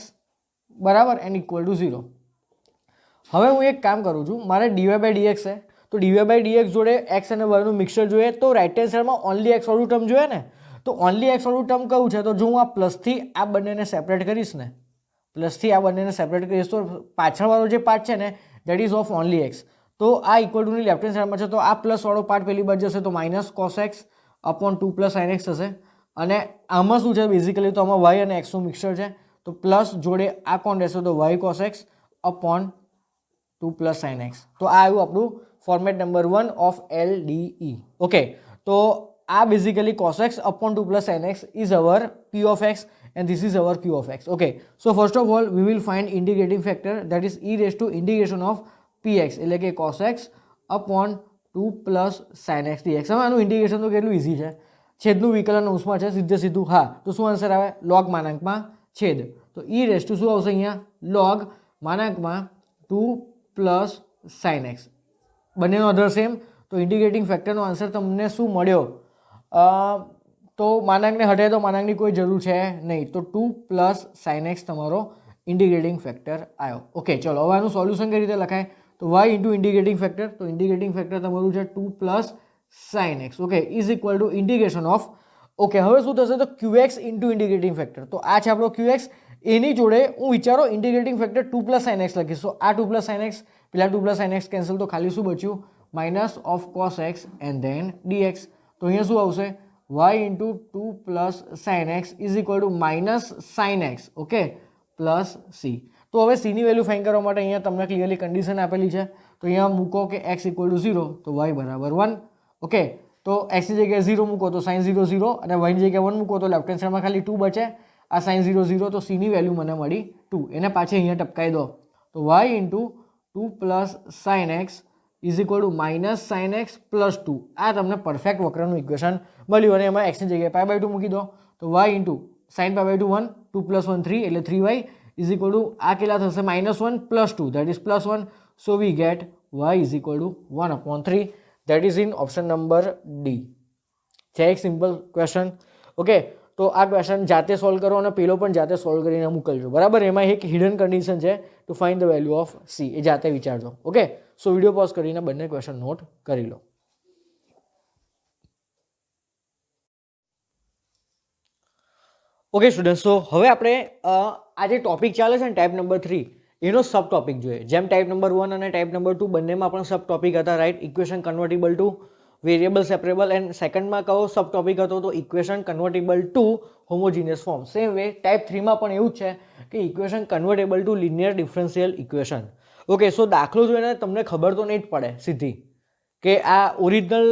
બરાબર n = 0. હવે હું એક કામ કરું છું, મારે dy/dx છે તો dy/dx જોડે x અને y નું મિક્સર જોઈએ તો રાઈટ હેન્ડ સાઈડમાં ઓનલી x વાળું ટર્મ જોઈએ ને. તો ઓનલી x વાળું ટર્મ કયું છે? તો જો હું આ પ્લસથી આ બંનેને સેપરેટ કરીશ ને, પ્લસથી આ બંનેને સેપરેટ કરીશ તો પાછળવાળો જે પાર્ટ છે ને that ease of only x. તો આ ઇક્વલ ટુની લેફ્ટ હેન્ડ સાઈડમાં છે તો આ પ્લસ વાળો પાર્ટ પેલી બાજુ જશે તો -cos x / 2 + sin x થશે. અને આમાં શું છે બેઝિકલી? તો આમાં y અને x નું મિક્સર છે તો પ્લસ જોડે આ કોણ રહેશે? તો y cos x / 2 + sin x. તો આ આવ્યું આપણું format number 1 of LDE. Okay, તો આ basically cos x / 2 + sin x is hour p of x and this is our q of x. Okay, so first of all we will find integrating factor, that is e⁻∫ of px એટલે કે cos x / 2 + sin x dx. હવે આનું integration તો કેટલું easy છે. છેદનું વિકલન અંશમાં છે સીધું. હા, તો શું આન્સર આવે? log માનાંકમાં છેદ. તો e⁻ શું આવશે અહીંયા? log માનાંકમાં 2 + sin x. બંનેનો અધર સેમ. તો ઇન્ટિગ્રેટિંગ ફેક્ટરનો આન્સર તમને શું મળ્યો? તો માનાંકને હટે તો માનાંકની કોઈ જરૂર છે નહીં. તો 2 + sin x તમારો ઇન્ટિગ્રેટિંગ ફેક્ટર આવ્યો. ઓકે, ચલો હવે આનું સોલ્યુશન કઈ રીતે લખાય? તો y ઇન્ટુ ઇન્ટિગ્રેટિંગ ફેક્ટર. તો ઇન્ટિગ્રેટિંગ ફેક્ટર તમારું છે 2 + sin x. Okay, is equal to integration of. Okay, હવે શું થશે? તો qx ઇન્ટુ ઇન્ટિગ્રેટિંગ ફેક્ટર. તો આ છે આપણો qx. એની જોડે હું વિચારો ઇન્ટિગ્રેટિંગ ફેક્ટર 2 + sin x લખીશ. તો આ 2 + sin x પેલા 2 + sin x કેન્સલ તો ખાલી શું બચ્યું? -cos x and then dx. તો અહીંયા શું આવશે? y into 2 + sin x is equal two -sin x. Okay, plus c. તો હવે c ની વેલ્યુ ફાઇન્ડ કરવા માટે અહીંયા તમને ક્લિયરલી કન્ડિશન આપેલી છે. તો અહીંયા મૂકો કે x = 0 તો y બરાબર 1. ઓકે, તો x ની જગ્યાએ 0 મૂકો તો sin 0 0 અને y ની જગ્યાએ 1 મૂકો તો લેફ્ટ હેન્ડ સાઈડમાં ખાલી 2 બચે. આ sin 0 0 તો c ની વેલ્યુ મને મળી 2. એને પાછી અહીંયા ટપકાઈ દો તો y into 2 + sin x is equal two -sin x plus 2. આ તમને પરફેક્ટ વક્રનું ઇક્વેશન મળ્યું. અને એમાં x ની જગ્યાએ π/2 મૂકી દો તો y ઇન્ટુ sin π/2 1, 2 + 1 3 એટલે 3y ઇઝ ઇક્વલ ટુ આ કેટલા થશે? -1 + 2 that is +1. So we get y is equal two 1/3. That is in option number D. છે એક સિમ્પલ ક્વેશ્ચન. ઓકે, તો આ ક્વેશ્ચન જાતે સોલ્વ કરો અને પેલો પણ જાતે સોલ્વ કરીને મોકલજો. બરાબર? એમાં એક હિડન કન્ડિશન છે to find the value of c. એ જાતે વિચારજો. ઓકે, સો વિડીયો પોઝ કરીને બંને ક્વેશ્ચન નોટ કરી લો. ઓકે સ્ટુડન્ટ, સો હવે આપણે આ જે ટોપિક ચાલે છે ને ટાઈપ નંબર 3 એનો સબ ટોપિક જોઈએ. જેમ ટાઈપ નંબર 1 અને ટાઈપ નંબર 2 બંનેમાં પણ સબ ટોપિક હતા right. Equation convertible to variable separable. And સેકન્ડમાં કયો સબ ટોપિક હતો તો equation convertible to homogeneous form. Same way type 3માં પણ એવું જ છે કે equation convertible to linear differential equation. Okay, so દાખલો જોઈને તમને ખબર તો નહીં જ પડે સીધી કે આ ઓરિજિનલ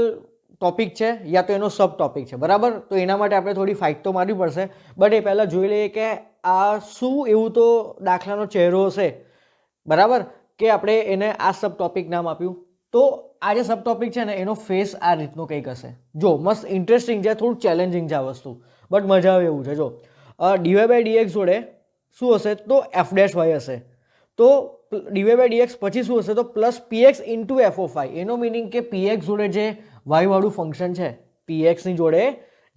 ટોપિક છે યા તો એનો સબ ટોપિક છે, બરાબર. તો એના માટે આપણે થોડી ફાઇટ તો મારવી પડશે, બટ એ પહેલાં જોઈ લઈએ કે આ શું એવું તો દાખલાનો ચહેરો હશે, બરાબર, કે આપણે એને આ સબ ટોપિક નામ આપ્યું. તો આ જે સબ ટોપિક છે ને એનો ફેસ આ રીતનો કંઈક હશે. જો મસ્ત ઇન્ટરેસ્ટિંગ છે, થોડું ચેલેન્જિંગ છે આ વસ્તુ, બટ મજા આવે એવું છે. જો ડીવાય બાય ડીએક્સ જોડે શું હશે તો એફ ડેશ વાય હશે. તો ડીવાય બાય ડીએક્સ પછી શું હશે તો plus p x into f of y. એનો મિનિંગ કે પીએક્સ જોડે જે વાયવાળું ફંક્શન છે, પીએક્સની જોડે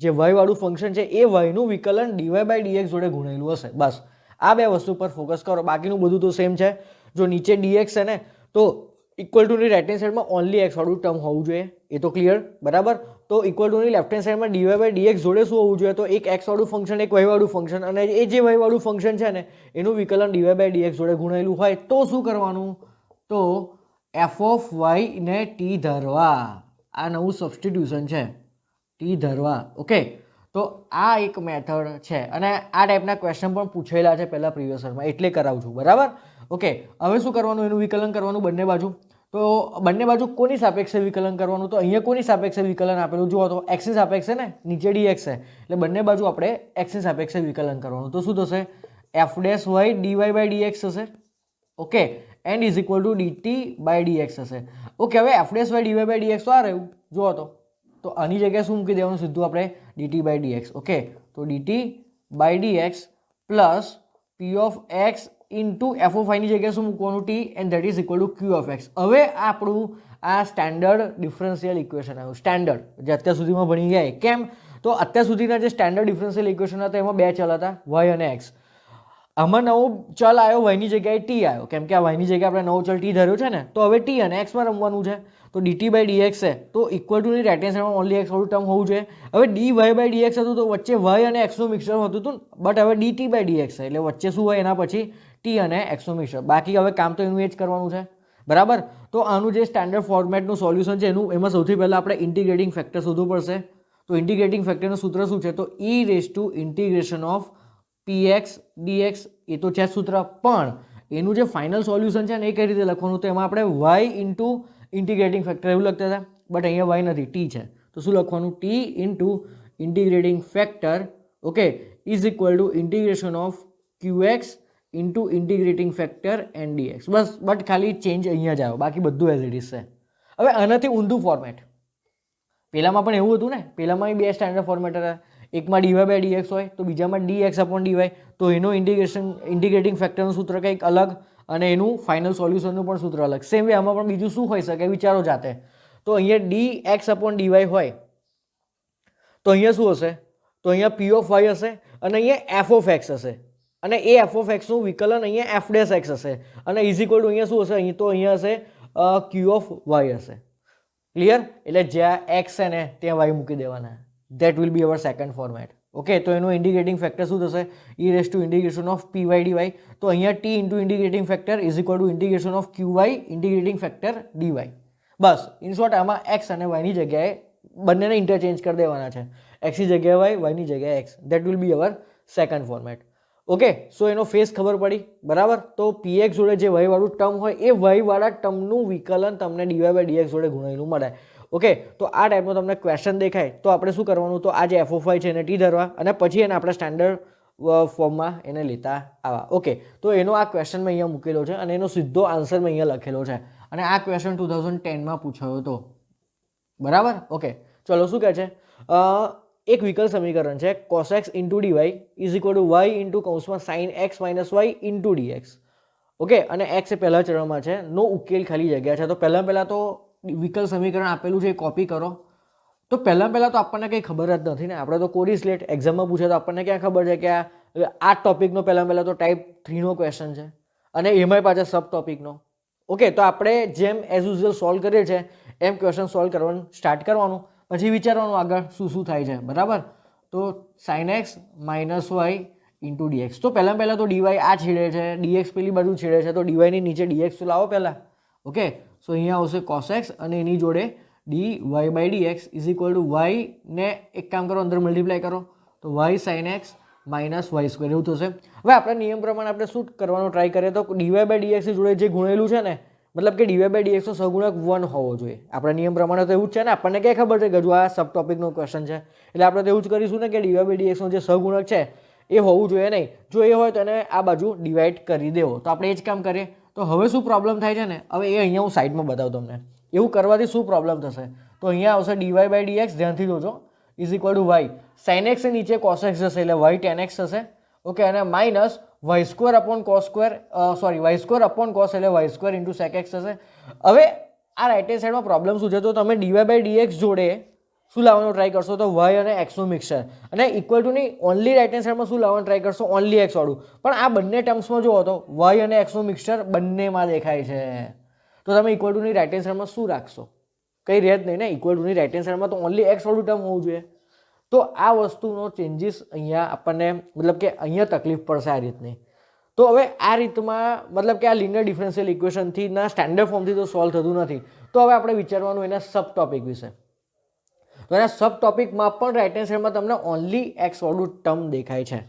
જે વાયવાળું ફંક્શન છે એ વાયનું વિકલન ડીવાય બાય ડીએક્સ જોડે ગુણેલું હશે. બસ આ બે વસ્તુ પર ફોકસ કરો, બાકીનું બધું તો સેમ છે. જો નીચે ડીએક્સ છે ને તો ઇક્વલ ટુની રાઇટ હેન્ડ સાઈડમાં ઓનલી એક્સ વાળું ટર્મ હોવું જોઈએ, એ તો ક્લિયર, બરાબર. તો ઇક્વલ ટુની લેફ્ટ હેન્ડ સાઈડમાં ડીવાય બાય ડીએક્સ જોડે શું હોવું જોઈએ તો એક એક્સ વાળું ફંક્શન, એક વાય વાળું ફંક્શન, અને એ જે વાય વાળું ફંક્શન છે ને એનું વિકલન ડીવાય બાય ડીએક્સ જોડે ગુણેલું હોય તો શું કરવાનું તો એફ ઓફ વાય ને ટી ધરવા. આ નવું સબસ્ટિટ્યુશન છે, ટી ધરવા. ઓકે, તો આ એક મેથડ છે અને આ ટાઈપના ક્વેશ્ચન પણ પૂછેલા છે પહેલાં પ્રીવિયસ યરમાં, એટલે કરાવું છું, બરાબર. ઓકે, હવે શું કરવાનું, એનું વિકલન કરવાનું બંને બાજુ. તો બંને બાજુ કોની સાપેક્ષે વિકલન કરવાનું તો અહીંયા કોની સાપેક્ષે વિકલન આપેલું જુઓ તો એક્સની સાપેક્ષે ને, નીચે ડીએક્સ છે એટલે બંને બાજુ આપણે એક્સની સાપેક્ષે વિકલન કરવાનું. તો શું થશે f dash y dy by dx થશે. Okay, and is equal to dt by dx થશે. ઓકે, હવે f dash y dy by dx તો આ રહ્યું જુઓ તો આની જગ્યાએ શું મૂકી દેવાનું સીધું આપણે ડીટી બાય ડીએક્સ. ઓકે, તો DT by dx plus p of x into f of આઈની જગ્યાએ શું મૂકવાનું t and that is equal to q of x. હવે આપણું આ સ્ટેન્ડર્ડ ડિફરન્શિયલ ઇક્વેશન આવ્યું, સ્ટેન્ડર્ડ જે અત્યાર સુધીમાં ભણી ગયા. કેમ તો અત્યાર સુધીના જે સ્ટેન્ડર્ડ ડિફરન્શિયલ ઇક્વેશન હતા એમાં બે ચલ હતા, વાય અને એક્સ. આમાં નવો ચલ આવ્યો, વાયની જગ્યાએ ટી આવ્યો, કેમ કે આ વાયની જગ્યાએ આપણે નવો ચલ ટી ધર્યો છે ને, તો હવે ટી અને એક્સમાં રમવાનું છે. તો ડીટી બાય ડીએક્સ છે તો ઇક્વલ ટુની રાઇટ હેન્ડ સાઈડમાં ઓનલી એક્સ વાળું ટર્મ હોવું જોઈએ. હવે ડી વાય બાય ડીએક્સ હતું તો વચ્ચે વાય અને એક્સનું મિક્સર હોતું હતું, બટ હવે ડીટી બાય ડીએક્સ છે એટલે વચ્ચે શું હોય એના પછી ટી અને એક્સનું મિક્સર. બાકી હવે કામ તો એનું એ જ કરવાનું છે, બરાબર. તો આનું જે સ્ટેન્ડર્ડ ફોર્મેટનું સોલ્યુશન છે એમાં સૌથી પહેલાં આપણે ઇન્ટિગ્રેટિંગ ફેક્ટર શોધવું પડશે. તો ઇન્ટિગ્રેટિંગ ફેક્ટરનું સૂત્ર શું છે તો ઈ raise to integration of px dx. એ તો છે સૂત્ર, પણ એનું જે ફાઇનલ સોલ્યુશન છે ને એ કઈ રીતે લખવાનું તો એમાં આપણે y ઇન્ટુ ઇન્ટિગ્રેટિંગ ફેક્ટર એવું લખતા હતા, બટ અહીંયા y નથી, ટી છે. તો શું લખવાનું t into integrating factor, okay, is equal to integration of qx into integrating factor and d x. બસ, બટ ખાલી ચેન્જ અહીંયા જ આવ્યો, બાકી બધું એઝ ઇટ ઇઝ છે. હવે આનાથી ઊંધું ફોર્મેટ, પહેલામાં પણ એવું હતું ને, પહેલામાં બે સ્ટેન્ડર્ડ ફોર્મેટ હતા, એકમાં ડીવાય બાય ડીએક્સ હોય તો બીજામાં ડીએક્સ અપોન ડીવાય. તો એનું ઇન્ટિગ્રેટિંગ ફેક્ટરનું સૂત્ર કંઈક અલગ અને એનું ફાઇનલ સોલ્યુશનનું પણ સૂત્ર અલગ. સેમ વે આમાં પણ બીજું શું હોઈ શકે વિચારો જાતે. તો અહીંયા ડી એક્સ અપોન ડીવાય હોય તો અહીંયા શું હશે તો અહીંયા પી ઓફ વાય હશે અને અહીંયા એફ ઓફ એક્સ હશે, અને એ એફ ઓફ એક્સનું વિકલન અહીંયા એફ ડેશ એક્સ હશે, અને ઇઝ ઇક્વલ ટુ અહીંયા શું હશે અહીં તો અહીંયા હશે ક્યુ ઓફ વાય હશે. ક્લિયર? એટલે જ્યાં એક્સ છે ને ત્યાં વાય મૂકી દેવાના. That will be our second format. ઓકે, તો એનું ઇન્ટિગ્રેટિંગ ફેક્ટર શું થશે e raise to integration of p y d y. તો અહીંયા t into integrating factor is equal to integration of q y integrating factor d y. બસ, ઇન શોર્ટ આમાં x અને વાયની જગ્યાએ બંનેને ઇન્ટરચેન્જ કરી દેવાના છે, એક્સની જગ્યાએ વાય, વાયની જગ્યાએ x. That will be our second format. Okay, so એનો ફેસ ખબર પડી, બરાબર. તો પીએક્સ જોડે જે વાય વાળું ટર્મ હોય એ વાય વાળા ટર્મનું વિકલન તમને ડીવાય બાય ડીએક્સ જોડે ગુણેલું મળે. ઓકે, તો આ ટાઈપનો તમને ક્વેશ્ચન દેખાય તો આપણે શું કરવાનું તો આ જે એફ ઓફ વાય છે એને ટી ધરવા અને પછી એને આપણે સ્ટેન્ડર્ડ ફોર્મમાં એને લેતા આવા. ઓકે, તો એનો આ ક્વેશ્ચન મેં અહીંયા મૂકેલો છે અને એનો સીધો આન્સર મેં અહીંયા લખેલો છે, અને આ ક્વેશ્ચન 2010માં પૂછાયો હતો, બરાબર. ઓકે, ચલો શું કહે છે, એક વિકલ સમીકરણ છે cos x into DY is equal to y into કૌંસમાં sine x minus y into dx. Okay, અને એક્સ એ પહેલા ચરણમાં છે, નો ઉકેલ ખાલી જગ્યા છે. તો પહેલાં તો વિકલ સમીકરણ આપેલું છે એ કોપી કરો. તો પહેલાં તો આપણને કંઈ ખબર જ નથી ને, આપણે તો કોરી સ્લેટ, એક્ઝામમાં પૂછે તો આપણને ક્યાં ખબર છે કે આ ટોપિકનો પહેલાં તો ટાઈપ 3નો ક્વેશ્ચન છે અને એમાંય પાછા સબ ટોપિકનો. ઓકે, તો આપણે જેમ એઝ યુઝ્યુઅલ સોલ્વ કરીએ છીએ એમ ક્વેશ્ચન સોલ્વ કરવાનું સ્ટાર્ટ કરવાનું, પછી વિચારવાનું આગળ શું થાય છે, બરાબર. તો sine x minus y into d x. તો પહેલાં તો ડીવાય આ છેડે છે, ડીએક્સ પેલી બાજુ છેડે છે, તો ડીવાયની નીચે ડીએક્સ તો લાવો પહેલાં. ઓકે, સો અહીંયા આવશે cos x અને એની જોડે d y by d x is equal to વાયને એક કામ કરો અંદર મલ્ટીપ્લાય કરો તો y sine x minus y square એવું થશે. હવે આપણે નિયમ પ્રમાણે આપણે શું કરવાનો ટ્રાય કરીએ તો ડીવાય બાય ડીએક્સ જોડે જે ગુણેલું છે ને મતલબ કે ડીવાય બાય ડીએક્સનો સહગુણક 1 હોવો જોઈએ. આપણા નિયમ પ્રમાણે તો એવું જ છે ને, આપણને ક્યાં ખબર છે કે હજુ આ સબ ટોપિકનો ક્વેશ્ચન છે એટલે આપણે તો એવું જ કરીશું ને કે ડીવાય બાય ડીએક્સનો જે સહગુણક છે એ હોવું જોઈએ નહીં. જો એ હોય તો એને આ બાજુ ડિવાઈડ કરી દેવો. તો આપણે એ જ કામ કરીએ. તો હવે શું પ્રોબ્લેમ થાય છે ને, હવે એ અહીંયા હું સાઈડમાં બતાવું તમને. એવું કરવાથી શું પ્રોબ્લેમ થશે તો અહીંયા આવશે ડીવાય બાય ડીએક્સ, ધ્યાનથી જોજો, is equal to y sine x નીચે કોસ એક્સ જશે એટલે વાય ટેન એક્સ થશે. ઓકે, અને minus y square upon cos square y square upon cos એટલે y square into sec x થશે. હવે આ રાઇટ હેન્ડ સાઈડમાં પ્રોબ્લેમ શું છે તો તમે ડીવાય બાય ડીએક્સ જોડે શું લાવવાનો ટ્રાય કરશો તો વાય અને એક્સનું મિક્સર, અને ઇક્વલ ટુ ની ઓનલી રાઇટ હેન્ડ સાઈડમાં શું લાવવાનો ટ્રાય કરશો ઓનલી એક્સ વાળું. પણ આ બંને ટર્મ્સમાં જુઓ તો વાય અને એક્સનું મિક્સર બંનેમાં દેખાય છે. તો તમે ઇક્વલ ટુની રાઇટ હેન્ડ સાઈડમાં શું રાખશો? કંઈ રહે જ નહીં ને. ઇક્વલ ટુની રાઇટ હેન્ડ સાઈડમાં તો ઓનલી એક્સ વાળું ટર્મ હોવું જોઈએ. તો આ વસ્તુનો ચેન્જીસ અહીંયા આપણને મતલબ કે અહીંયા તકલીફ પડશે આ રીતની. તો હવે આ રીતમાં મતલબ કે આ લિનિયર ડિફરન્શિયલ ઇક્વેશનથી ના સ્ટેન્ડર્ડ ફોર્મથી તો સોલ્વ થતું નથી. તો હવે આપણે વિચારવાનું એના સબ ટોપિક વિશે. તો એના સબ ટોપિકમાં પણ રાઇટ હેન્ડ સાઈડમાં તમને ઓનલી એક્સ વાળું ટર્મ દેખાય છે.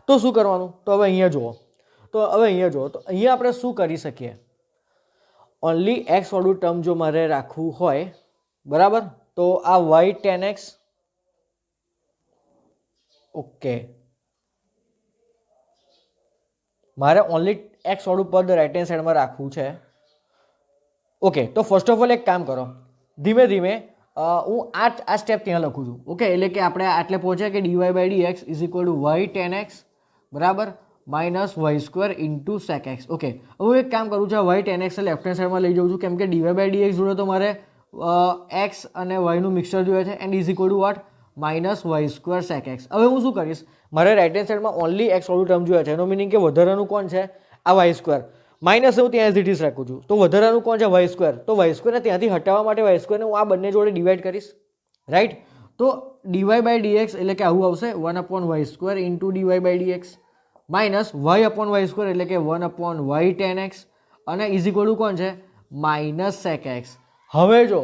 તો શું કરવાનું? તો હવે અહીંયા જુઓ. તો અહીંયા આપણે શું કરી શકીએ? ઓનલી એક્સ વાળું ટર્મ જો મારે રાખવું હોય બરાબર તો આ વાય ટેન એક્સ, ઓકે, મારે ઓનલી એક્સ વાળું પદ રાઇટ હેન્ડ સાઈડમાં રાખવું છે. ઓકે, તો ફર્સ્ટ ઓફ ઓલ એક કામ કરો, ધીમે ધીમે હું આ સ્ટેપ ત્યાં લખું છું. ઓકે, એટલે કે આપણે આટલે પહોંચ્યા કે dy by d x is equal to y tan x બરાબર minus y square into sec x. Okay, હું એક કામ કરું છું, y tan x left hand સાઈડમાં લઈ જાઉં છું કેમ કે ડીવાય બાય ડી એક્સ જોડે તો મારે એક્સ અને વાયનું મિક્સર જોઈએ છે and is equal to what minus y square sec x. હવે હું શું કરીશ, મારે રાઇટ હેન્ડ સાઈડમાં ઓનલી એક્સ વાળું ટર્મ જોઈએ છે. એનો મિનિંગ કે વધારાનું કોણ છે? આ વાય સ્ક્વેર. માઇનસ હું ત્યાં એઝ ઇટ ઇઝ રાખું છું. તો વધારાનું કોણ છે? Y square. તો વાય સ્ક્વેરને ત્યાંથી હટાવવા માટે વાય સ્ક્વેરને હું આ બંને જોડે ડિવાઈડ કરીશ, રાઈટ. તો ડીવાય બાય ડીએક્સ એટલે કે આવું આવશે 1 upon y square into DY by d x minus y upon y square એટલે કે 1 અપોન વાય ટેન એક્સ અને ઇઝ ઇક્વલ ટુ કોણ છે? Minus sec x. હવે જો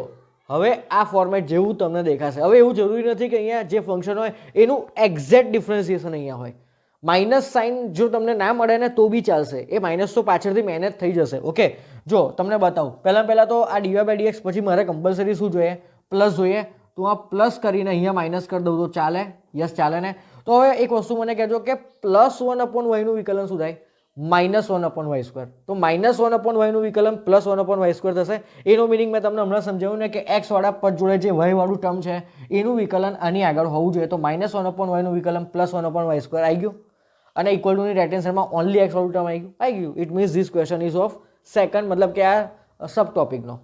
હવે આ ફોર્મેટ જેવું તમને દેખાશે. હવે એવું જરૂરી નથી કે અહીંયા જે ફંક્શન હોય એનું એક્ઝેક્ટ ડિફરન્સિએશન અહીંયા હોય. માઇનસ સાઇન જો તમને ના મળે ને તો બી ચાલશે, એ માઇનસ તો પાછળથી મેનેજ થઈ જશે. ઓકે, જો તમને બતાવું, પહેલાં તો આ ડીવાય બાય ડીએક્સ પછી મારે કમ્પલસરી શું જોઈએ? પ્લસ જોઈએ. તો આ પ્લસ કરીને અહીંયા માઇનસ કરી દઉં તો ચાલે? યસ, ચાલે ને. તો હવે એક વસ્તુ મને કહેજો કે પ્લસ 1 અપોન વાયનું વિકલન શું થાય? Minus 1 upon y square. તો માઇનસ 1 અપોન વાયનું વિકલન પ્લસ 1 અપોન વાય સ્ક્વેર થશે. એનો મિનિંગ મેં તમને હમણાં સમજાવ્યું ને કે એક્સ વાળા પદ જોડે જે વાય વાળું ટર્મ છે એનું વિકલન આની આગળ હોવું જોઈએ. તો માઇનસ 1 અપોન વાયનું વિકલન પ્લસ 1 અપોન વાય સ્ક્વેર આવી ગયું અને ઇક્વલ ટુની રાઇટ હેન્ડ સાઈડમાં ઓનલી એક્સ વાળું ટર્મ આવી ગયું. It means this question ease of second, મતલબ કે આ સબ ટોપિકનો.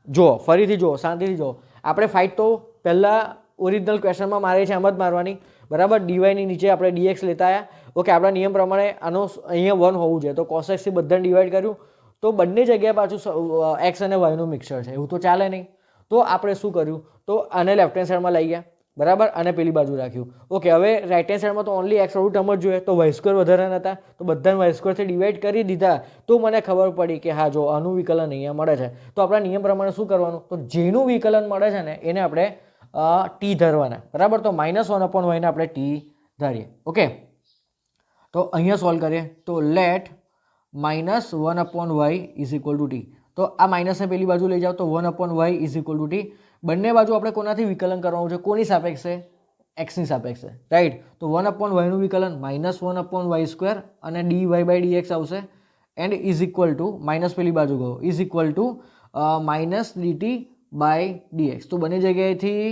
જુઓ, ફરીથી જુઓ, શાંતિથી જુઓ. આપણે ફાઇટ તો પહેલાં ઓરિજિનલ ક્વેશ્ચનમાં મારે છે એમ જ મારવાની બરાબર. ડીવાયની નીચે આપણે ડીએક્સ લેતા આવ્યા. ઓકે, આપણા નિયમ પ્રમાણે આનો અહીંયા 1 હોવું જોઈએ. તો કોસ એક્સથી બધાને ડિવાઈડ કર્યું તો બંને જગ્યાએ પાછું એક્સ અને વાયનું મિક્સર છે, એવું તો ચાલે નહીં. તો આપણે શું કર્યું? તો આને લેફ્ટ હેન્ડ સાઈડમાં લઈ ગયા બરાબર અને પેલી બાજુ રાખ્યું. ઓકે, હવે રાઇટ હેન્ડ સાઈડમાં તો ઓનલી એક્સ વાળું ટર્મ જ જોઈએ. તો વાય સ્ક્વેર વધારાના હતા તો બધાને વાય સ્ક્વેરથી ડિવાઈડ કરી દીધા. તો મને ખબર પડી કે હા જો આનું વિકલન અહીંયા મળે છે. તો આપણા નિયમ પ્રમાણે શું કરવાનું? તો જેનું વિકલન મળે છે ને એને આપણે ટી ધરવાના બરાબર. તો માઇનસ 1 અપોન વાયને આપણે ટી ધારીએ. ઓકે, તો અહીંયા સોલ્વ કરીએ તો let minus 1 upon y is equal to t. તો આ માઇનસને પેલી બાજુ લઈ જાઓ તો 1 upon y is equal to t. બંને બાજુ આપણે કોનાથી વિકલન કરવાનું છે? કોની સાપેક્ષે? એક્સની સાપેક્ષે, રાઈટ. તો 1 અપોન વાયનું વિકલન માઇનસ 1 અપોન વાય સ્ક્વેર અને d y by d x આવશે and is equal to minus પેલી બાજુ ગયો is equal to minus dt by d x. તો બંને જગ્યાએથી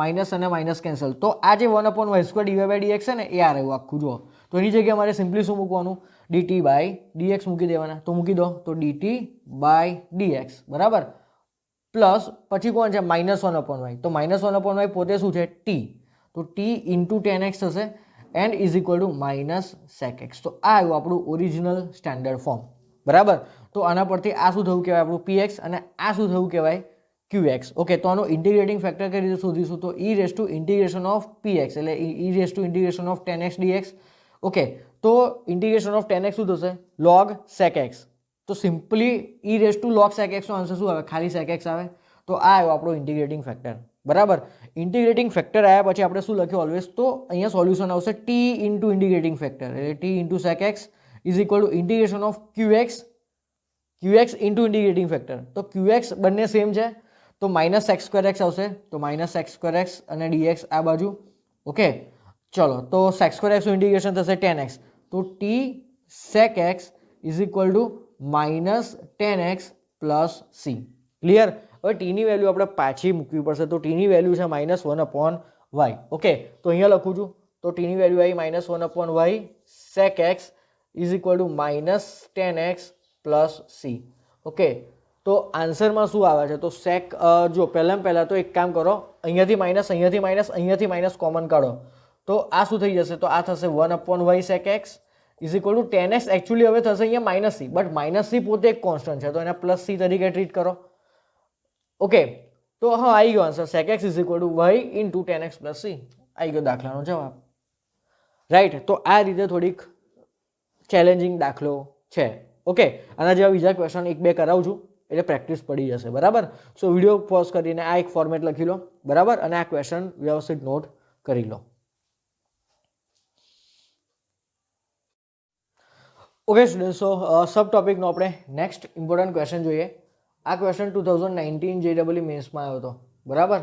માઇનસ અને માઇનસ કેન્સલ. તો આ જે 1 upon y square d y by d x છે ને એ આ રહ્યું આખું. જુઓ, તો એની જગ્યાએ મારે સિમ્પલી શું મૂકવાનું? ડીટી બાય ડી એક્સ મૂકી દેવાના. તો મૂકી દો તો ડીટી બાય ડી એક્સ બરાબર પ્લસ પછી કોણ છે? Minus 1 upon y. તો માઇનસ 1 અપોન વાય પોતે શું છે? ટી. તો ટી ઇન્ટુ ટેન એક્સ થશે and is equal to minus sec x. તો આ આવ્યું આપણું ઓરિજિનલ સ્ટેન્ડર્ડ ફોર્મ બરાબર. તો આના પરથી આ શું થયું કહેવાય? આપણું પી એક્સ અને આ શું થયું કહેવાય? ક્યુ એક્સ. ઓકે, તો આનો ઇન્ટિગ્રેટિંગ ફેક્ટર કઈ રીતે શોધીશું? તો e raise to integration of p x એટલે e raise to integration of tan x d x. Okay, તો ઇન્ટિગ્રેશન ઓફ ટેન એક્સ શું થશે? Log sec x. તો simply e raise to log sec એક્સનો આન્સર શું આવે? ખાલી sec x આવે. તો આ આવ્યો આપણો ઇન્ટિગ્રેટિંગ ફેક્ટર, બરાબર. ઇન્ટિગ્રેટિંગ ફેક્ટર આવ્યા પછી આપણે શું લખ્યું ઓલવેઝ, તો અહીંયા સોલ્યુશન આવશે ટી ઇન્ટુ ઇન્ટિગ્રેટિંગ ફેક્ટર, એટલે t into sec x is equal to integration of qx into integrating factor. તો ક્યુએક્સ બંને સેમ છે તો માઇનસ એક્સ સ્ક્વેર એક્સ આવશે, તો માઇનસ એક્સ સ્ક્વેર એક્સ અને ડીએક્સ આ બાજુ. ઓકે, ચલો તો સેક સ્ક્વેર એક્સનું ઇન્ટિગ્રેશન થશે 10x, તો t sec x is equal to minus 10x plus c. Clear? હવે ટીની વેલ્યુ આપણે પાછી મૂકવી પડશે, તો ટીની વેલ્યુ છે -1/y. ઓકે, તો અહીંયા લખું છું, તો ટીની વેલ્યુ આવી -1/y sec x is equal to -10x plus C. Okay, તો આન્સરમાં શું આવે છે, તો સેક જો પહેલાં તો એક કામ કરો, અહીંયાથી માઇનસ કોમન કાઢો, તો આ શું થઈ જશે, તો આ થશે 1/y sec x is equal to 10x. Actually હવે થશે અહીંયા minus C, but minus C પોતે એક કોન્સ્ટન્ટ છે તો એને પ્લસ સી તરીકે ટ્રીટ કરો. ઓકે, તો હા આવી ગયો answer, sec x is equal two y into 10x plus C. આવી ગયો દાખલાનો જવાબ, રાઈટ. તો આ રીતે થોડીક ચેલેન્જિંગ દાખલો છે. ઓકે, આના જેવા બીજા ક્વેશ્ચન 1-2 કરાવું છું એટલે પ્રેક્ટિસ પડી જશે, બરાબર. સો વિડીયો પોઝ કરીને આ એક ફોર્મેટ લખી લો, બરાબર, અને આ ક્વેશ્ચન વ્યવસ્થિત નોટ કરી લો. ઓકે સ્ટુડન્ટ્સ, સબ ટોપિકનો આપણે નેક્સ્ટ ઇમ્પોર્ટન્ટ ક્વેશ્ચન જોઈએ. આ ક્વેશ્ચન 2019 JEE મેન્સમાં આવ્યો હતો, બરાબર.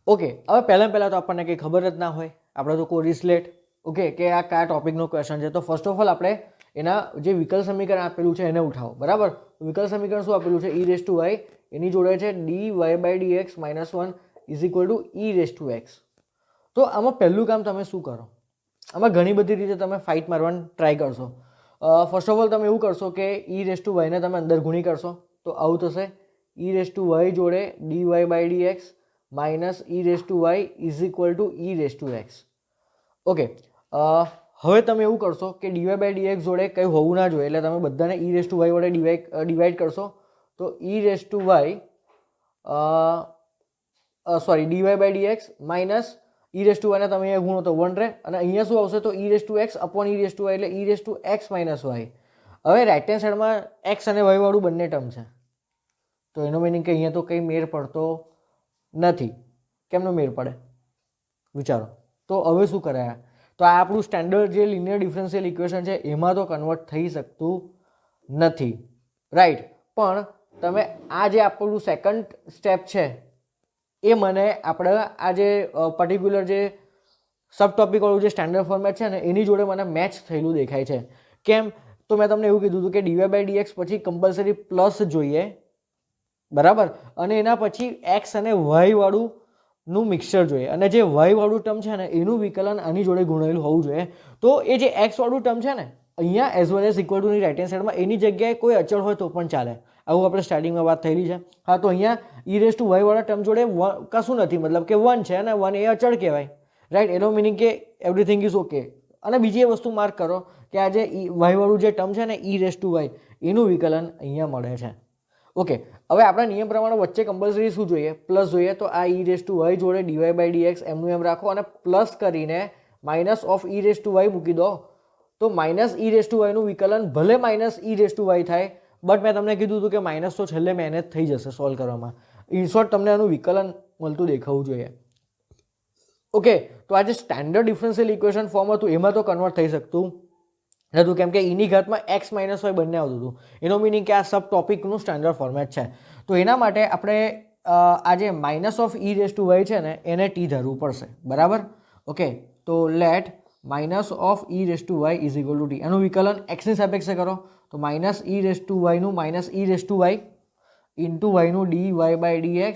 ઓકે, હવે પહેલાં તો આપણને કંઈ ખબર જ ના હોય, આપણે તો કોરી સ્લેટ. ઓકે, કે આ કયા ટોપિકનો ક્વેશ્ચન છે, તો ફર્સ્ટ ઓફ ઓલ આપણે એના જે વિકલ્પ સમીકરણ આપેલું છે એને ઉઠાવો, બરાબર. વિકલ્પ સમીકરણ શું આપેલું છે, e⁻y, એની જોડે છે dy/dx -1 is equal two e⁻x. તો આમાં પહેલું કામ તમે શું કરો, આમાં ઘણી બધી રીતે તમે ફાઇટ મારવાની ટ્રાય કરશો. ફર્સ્ટ ઓફ ઓલ તમે એવું કરશો કે e⁻y ને તમે અંદર ગુણી કરશો, તો આવું થશે, e⁻y જોડે dy/dx minus e⁻y is equal two e⁻x. Okay, હવે તમે એવું કરશો કે dy/dx જોડે કંઈ હોવું ના જોઈએ, એટલે તમે બધાને e⁻y વડે ડિવાઈડ કરશો, તો dy/dx માઇનસ e⁻y ને તમે અહીંયા ગુણો તો 1 રહે, અને અહીંયા શું આવશે, તો e⁻x અપોન e⁻y એટલે e⁻x માઇનસ y. હવે રાઇટ હેન્ડ સાઈડમાં x અને y વાળું બંને ટર્મ છે, તો એનો મિનિંગ કે અહીંયા તો કંઈ મેળ પડતો નથી. કેમનો મેળ પડે વિચારો. તો હવે શું કરાયા, તો આ આપણું સ્ટેન્ડર્ડ જે લિનિયર ડિફરન્શિયલ ઇક્વેશન છે એમાં તો કન્વર્ટ થઈ શકતું નથી, રાઈટ. પણ તમે આ જે આપણું સેકન્ડ સ્ટેપ છે એ મને આપણે આ જે પર્ટિક્યુલર જે સબ ટોપિક વાળું જે સ્ટેન્ડર્ડ ફોર્મેટ છે ને એની જોડે મને મેચ થયેલું દેખાય છે. કેમ, તો મેં તમને એવું કીધું હતું કે dy/dx પછી કમ્પલસરી પ્લસ જોઈએ, બરાબર, અને એના પછી x અને y વાળું નું મિક્સચર જોઈએ, અને જે y વાળું ટર્મ છે ને એનું વિકલન આની જોડે ગુણેલું હોવું જોઈએ. તો એ જે x વાળું ટર્મ છે ને અહીંયા એઝ વેલ એઝ ઇક્વલ ટુની રાઇટ હેન્ડ સાઈડમાં એની જગ્યાએ કોઈ અચળ હોય તો પણ ચાલે, આવું આપણે સ્ટાર્ટિંગમાં વાત થયેલી છે. હા, તો અહીંયા e⁻y વાળા ટર્મ જોડે કશું નથી, મતલબ કે 1 છે, અને 1 એ અચળ કહેવાય, રાઈટ. એનો મિનિંગ કે એવરીથિંગ ઇઝ ઓકે. અને બીજી એ વસ્તુ માર્ક કરો કે આ જે y વાળું જે ટર્મ છે ને e⁻y એનું વિકલન અહીંયા મળે છે. ઓકે, હવે આપણા નિયમ પ્રમાણે વચ્ચે કમ્પલસરી શું જોઈએ, પ્લસ જોઈએ, તો આ e⁻y જોડે dy/dx એમનું એમ રાખો અને પ્લસ કરીને માઇનસ ઓફ e⁻y મૂકી દો, તો માઇનસ e⁻y નું વિકલન ભલે માઇનસ e⁻y થાય, બટ મેં તમને કીધું હતું કે માઇનસ તો છેલ્લે મેનેજ થઈ જશે સોલ્વ કરવામાં. ઇન શોર્ટ તમને આનું વિકલન મળતું દેખાવું જોઈએ. ઓકે, તો આ જે સ્ટેન્ડર્ડ ડિફરન્શિયલ ઇક્વેશન ફોર્મ હતું એમાં તો કન્વર્ટ થઈ શકતું નહોતું, કેમ કે એની ઘાતમાં x માઇનસ y બંને આવતું હતું. એનો મિનિંગ કે આ સબ ટોપિકનું સ્ટેન્ડર્ડ ફોર્મેટ છે. તો એના માટે આપણે આ જે માઇનસ ઓફ e⁻y છે ને એને t ધરવું પડશે, બરાબર. ઓકે, તો let minus of e⁻y is equal to t. એનું વિકલન x ની સાપેક્ષે કરો, તો માઇનસ e⁻y નું માઇનસ e⁻y ઇન્ટુ y નું dy/dx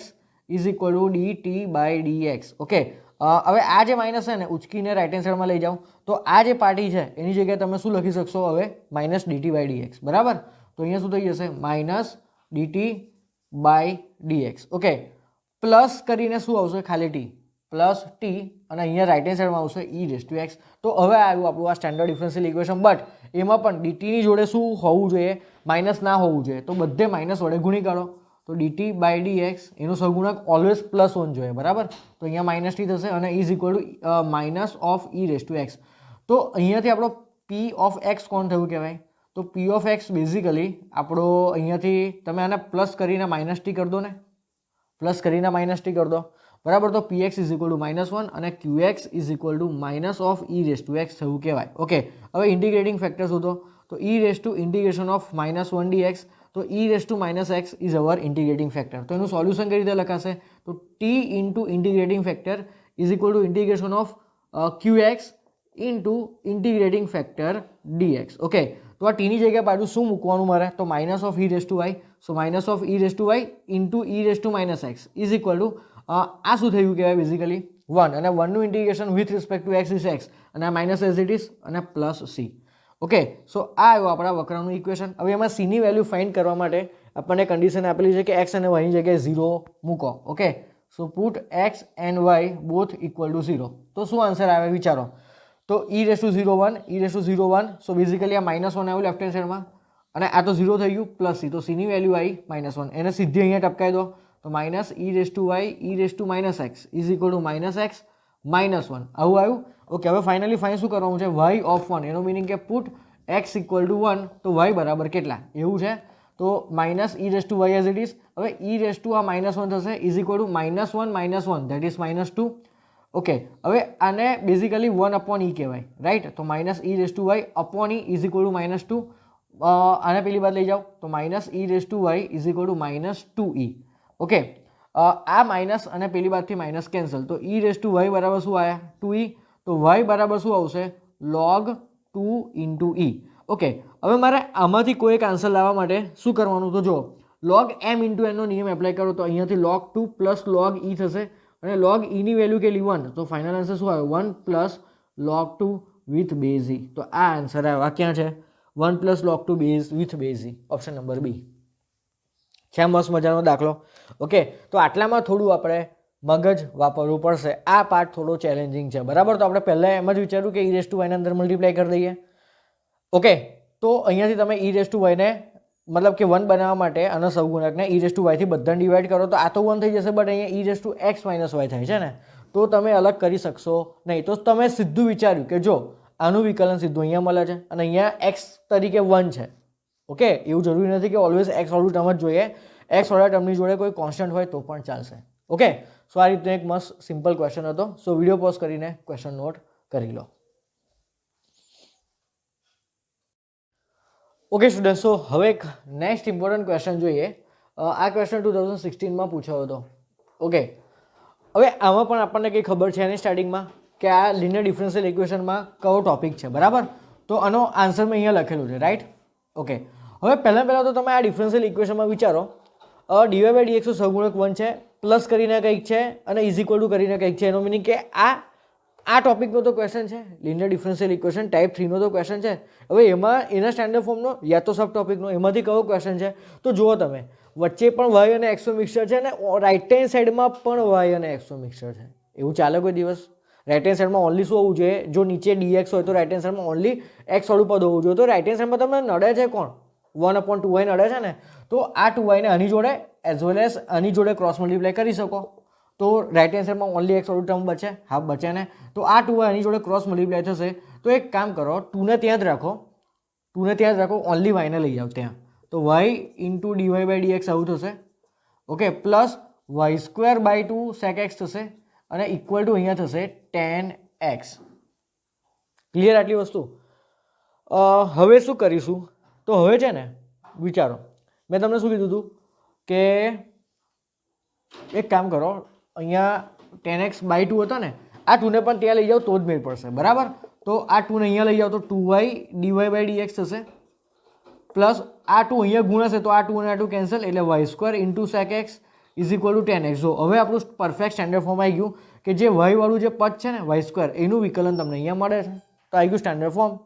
is equal two dt/dx. Okay, હવે આ જે માઇનસ છે ને ઉચકીને રાઇટ હેન્ડ સાઈડમાં લઈ જાઓ, તો આ જે પાર્ટી છે એની જગ્યાએ તમે શું લખી શકશો હવે, માઇનસ dt/dx, બરાબર. તો અહીંયા શું થઈ જશે, માઇનસ dt/dx. ઓકે, પ્લસ કરીને શું આવશે, ખાલી t, પ્લસ t, અને અહીંયા રાઇટ હેન્ડ સાઈડમાં આવશે e⁻x. તો હવે આવ્યું આપણું આ સ્ટેન્ડર્ડ ડિફરન્શિયલ ઇક્વેશન, બટ એમાં પણ dt ની જોડે શું હોવું જોઈએ, માઇનસ ના હોવું જોઈએ, તો બધે માઇનસ વડે ગુણી કાઢો, તો dt/dx એનું સહગુણક ઓલવેઝ +1 જોઈએ, બરાબર. તો અહીંયા માઇનસ t થશે અને is equal to minus of e⁻x. તો અહીંયાથી આપણો p ઓફ x કોણ થયું કહેવાય, તો p ઓફ x બેઝિકલી આપણો અહીંયાથી તમે આને પ્લસ કરીને માઇનસ t કરી દો ને, પ્લસ કરીને માઇનસ ટી કરી દો, બરાબર. તો P x is equal to -1 અને Q x is equal to minus of e raise to x થયું કહેવાય. ઓકે, હવે ઇન્ટિગ્રેટિંગ ફેક્ટર શોધો. તો e raise to integration of -1 dx, તો e raise to -x is our integrating factor. તો એનું solution કઈ રીતે લખાશે? તો t into integrating factor is equal to integration of Q x into integrating factor dx. Okay, તો આ ટીની જગ્યાએ પાછું શું મૂકવાનું મારે? તો minus of e raise to y. So minus of e raise to y into e raise to -x is equal to આ શું થયું કહેવાય? બેઝિકલી 1, અને 1નું integration with respect to x is x, અને આ માઇનસ એઝ ઇટ ઇઝ, અને plus C. Okay, so આ આવ્યું આપણા વક્રનું ઇક્વેશન. હવે એમાં સીની વેલ્યુ ફાઇન્ડ કરવા માટે આપણને કન્ડિશન આપેલી છે કે એક્સ અને વાયની જગ્યાએ 0 મૂકો. Okay, so put x and y both equal to 0. તો શું આન્સર આવે વિચારો? તો e raise to 0 1, e raise to 0 1. So basically આ -1 આવ્યું લેફ્ટ હેન્ડ સાઈડમાં, અને આ તો 0 થઈ ગયું, પ્લસ સી. તો સીની વેલ્યુ આવી -1, એને સીધી અહીંયા ટપકાઈ દો. તો minus e raise to y e raise to -x is equal to -x -1. આવું આવ્યું. ઓકે, હવે ફાઇનલી ફાઇન શું કરવાનું છે? y of 1. એનો મિનિંગ કે પુટ x ઇક્વલ ટુ 1, તો y બરાબર કેટલા એવું છે? તો minus e raise to y as it is. હવે ઈ રેસ ટુ આ -1 થશે is equal to -1 -1 that is -2. Okay, હવે આને બેઝિકલી 1 અપોન ઈ કહેવાય, રાઈટ? તો minus e raise to y upon e is equal to -2. આને પેલી બાદ લઈ જાઓ, તો minus e raise to y is equal to -2e. Okay, આ માઇનસ અને પેલી બાદથી માઇનસ કેન્સલ. તો ઈ રેસ ટુ વાય બરાબર શું આવ્યા? 2e. તો વાય બરાબર શું આવશે? log 2 ઇન્ટુ ઈ. ઓકે, હવે મારે આમાંથી કોઈ એક આન્સર લાવવા માટે શું કરવાનું? તો જો log m ઇન્ટુ એનનો નિયમ એપ્લાય કરો તો અહીંયાથી log 2 પ્લસ log e થશે, અને log e ની વેલ્યુ કેટલી? 1. તો ફાઇનલ આન્સર શું આવ્યો? 1 plus log 2 with base e. તો આ આન્સર આવ્યો. આ ક્યાં છે? 1 plus log 2 base with base e. Option number B છે. મસ્ત મજાનો દાખલો. ઓકે, તો આટલામાં થોડું આપણે મગજ વાપરવું પડશે. આ પાર્ટ થોડો ચેલેન્જિંગ છે, બરાબર. તો આપણે પહેલાં એમ જ વિચાર્યું કે ઈ રેસ ટુ વાયના અંદર મલ્ટીપ્લાય કરી દઈએ. ઓકે, તો અહીંયાથી તમે ઈ રેસ ટુ વાયને મતલબ કે 1 બનાવવા માટે અને સહગુણકને ઈ રેસ ટુ વાયથી બધાને ડિવાઈડ કરો તો આ તો 1 થઈ જશે, બટ અહીંયા e raise to x minus y થાય છે ને, તો તમે અલગ કરી શકશો નહીં. તો તમે સીધું વિચાર્યું કે જો આનું વિકલન સીધું અહીંયા મળે છે અને અહીંયા એક્સ તરીકે 1 છે. ઓકે, એવું જરૂરી નથી કે ઓલવેઝ એક્સ વાળું ટર્મ જ જોઈએ. એક્સ વાળા ટર્મની જોડે કોઈ કોન્સ્ટન્ટ હોય તો પણ ચાલશે. ઓકે, સો આ રીતનો એક મસ્ત સિમ્પલ ક્વેશ્ચન હતો. સો વિડીયો પોઝ કરીને ક્વેશ્ચન નોટ કરી લો. ઓકે સ્ટુડન્ટ, સો હવે એક નેક્સ્ટ ઇમ્પોર્ટન્ટ ક્વેશ્ચન જોઈએ. આ ક્વેશ્ચન 2016માં પૂછાયો હતો. ઓકે, હવે આમાં પણ આપણને કંઈ ખબર છે નહીં સ્ટાર્ટિંગમાં કે આ લિનિયર ડિફરન્શિયલ ઇક્વેશનમાં કયો ટોપિક છે, બરાબર. તો આનો આન્સર મેં અહીંયા લખેલું છે, રાઈટ. ઓકે, હવે પહેલાં તો તમે આ ડિફરન્શિયલ ઇક્વેશનમાં વિચારો, ડીવાય બાય ડીએક્સનું સહગુણક 1 છે, પ્લસ કરીને કંઈક છે, અને ઇઝ ઇક્વલ ટુ કરીને કંઈક છે. એનો મિનિંગ કે આ ટોપિકનો તો ક્વેશ્ચન છે, લિનિયર ડિફરન્શિયલ ઇક્વેશન ટાઈપ 3નો તો ક્વેશ્ચન છે. હવે એમાં એના સ્ટાન્ડર્ડ ફોર્મનો યા તો સબ ટોપિકનો એમાંથી કયો ક્વેશ્ચન છે? તો જુઓ તમે, વચ્ચે પણ વાય અને એક્સનો મિક્સચર છે, અને રાઇટ હેન્ડ સાઈડમાં પણ વાય અને એક્સનો મિક્સચર છે. એવું ચાલે કોઈ દિવસ? રાઇટ હેન્ડ સાઈડમાં ઓનલી શું હોવું જોઈએ? જો નીચે ડીએક્સ હોય તો રાઇટ હેન્ડ સાઈડમાં ઓનલી એક્સ વાળું પદ હોવું જોઈએ. તો રાઇટ હેન્ડ સાઈડમાં તમને નડે છે કોણ? 1/2y નડે છે ને, તો આ 2y ને આની જોડે એઝ વેલ એઝ આની જોડે ક્રોસ મલ્ટીપ્લાય કરી શકો. તો રાઇટ હેન્ડ સાઈડમાં ઓનલી એક્સ વાળું ટર્મ બચે, હાફ બચે ને, તો આ 2y આની જોડે ક્રોસ મલ્ટીપ્લાય થશે. તો એક કામ કરો, 2ને ત્યાં જ રાખો, 2ને ત્યાં જ રાખો, ઓનલી વાયને લઈ જાઓ ત્યાં. તો y into DY by d x આવું થશે. Okay, plus y²/2 sec x થશે, અને ઇક્વલ ટુ અહીંયા થશે tan x. ક્લિયર આટલી વસ્તુ? હવે શું કરીશું? તો હવે છે ને વિચારો, મેં તમને શું કીધું હતું કે એક કામ કરો, અહીંયા tan x/2 હતો ને, આ 2ને પણ ત્યાં લઈ જાઓ તો જ મેળ પડશે, બરાબર. તો આ 2ને અહીંયા લઈ જાઓ તો 2y ડીવાય બાય ડીએક્સ થશે, પ્લસ આ 2 અહીંયા ગુણાશે તો આ 2 અને આ 2 કેન્સલ, એટલે y² into sec x is equal two tan x. જો હવે આપણું પરફેક્ટ સ્ટાન્ડર્ડ ફોર્મ આવી ગયું કે જે y વાળું જે પદ છે ને y², એનું વિકલન તમને અહીંયા મળે છે. તો આવી ગયું સ્ટાન્ડર્ડ ફોર્મ.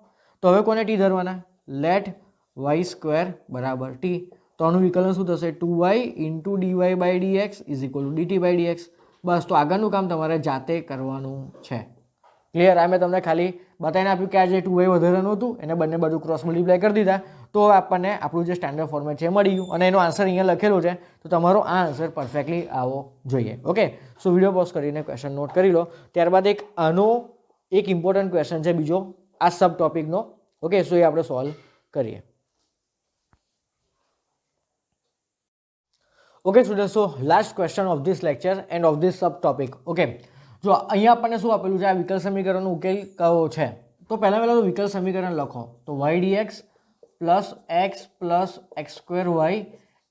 તો હવે કોને ટી ધરવાના? લેટ y² બરાબર ટી. તો આનું વિકલન શું થશે? 2y into DY by dx is equal to dt by dx. બસ, તો આગળનું કામ તમારે જાતે કરવાનું છે. ક્લિયર? આ મેં તમને ખાલી બતાવીને આપ્યું કે આ જે 2y વધારાનું હતું એને બંને બાજુ ક્રોસ મલ્ટીપ્લાય કરી દીધા, તો હવે આપણને આપણું જે સ્ટાન્ડર્ડ ફોર્મેટ છે મળી ગયું, અને એનો આન્સર અહીંયા લખેલો છે. તો તમારો આ આન્સર પરફેક્ટલી આવો જોઈએ. ઓકે, સો વિડીયો પોઝ કરીને ક્વેશ્ચન નોટ કરી લો. ત્યારબાદ આનો એક ઇમ્પોર્ટન્ટ ક્વેશ્ચન છે બીજો આ સબ ટોપિકનો. ઓકે, સો એ આપણે સોલ્વ કરીએ. Okay student, so last question of this lecture end of this sub topic. Okay, જો અહીંયા આપણને શું આપેલું છે, આ વિકલ સમીકરણનો ઉકેલ કયો છે. તો પહેલાં તો વિકલ સમીકરણ લખો, તો y d x plus x square y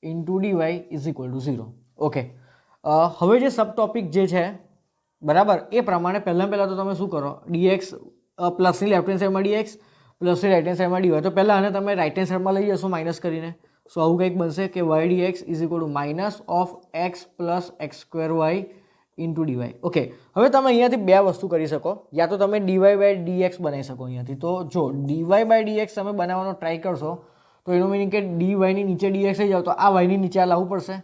into DY is equal to 0. Okay, હવે જે સબ ટોપિક જે છે બરાબર એ પ્રમાણે પહેલાં તો તમે શું કરો, ડીએક્સ પ્લસની લેફ્ટ હેન્ડ સાઈડમાં ડીએક્સ, પ્લસની રાઇટ હેન્ડ સાઈડમાં ડીવાય. તો પહેલાં આને તમે રાઇટ હેન્ડ સાઈડમાં લઈ જશો માઇનસ કરીને. સો આવું કંઈક બનશે કે y d x is equal to minus of x plus x square y into d y. Okay, હવે તમે અહીંયાથી બે વસ્તુ કરી શકો, યા તો તમે ડીવાય બાય ડીએક્સ બનાવી શકો અહીંયાથી. તો જો ડીવાય બાય ડીએક્સ તમે બનાવવાનો ટ્રાય કરશો તો એનું મિનિંગ કે ડીવાયની નીચે ડીએક્સ થઈ જાવ તો આ વાયની નીચે આ લાવવું પડશે.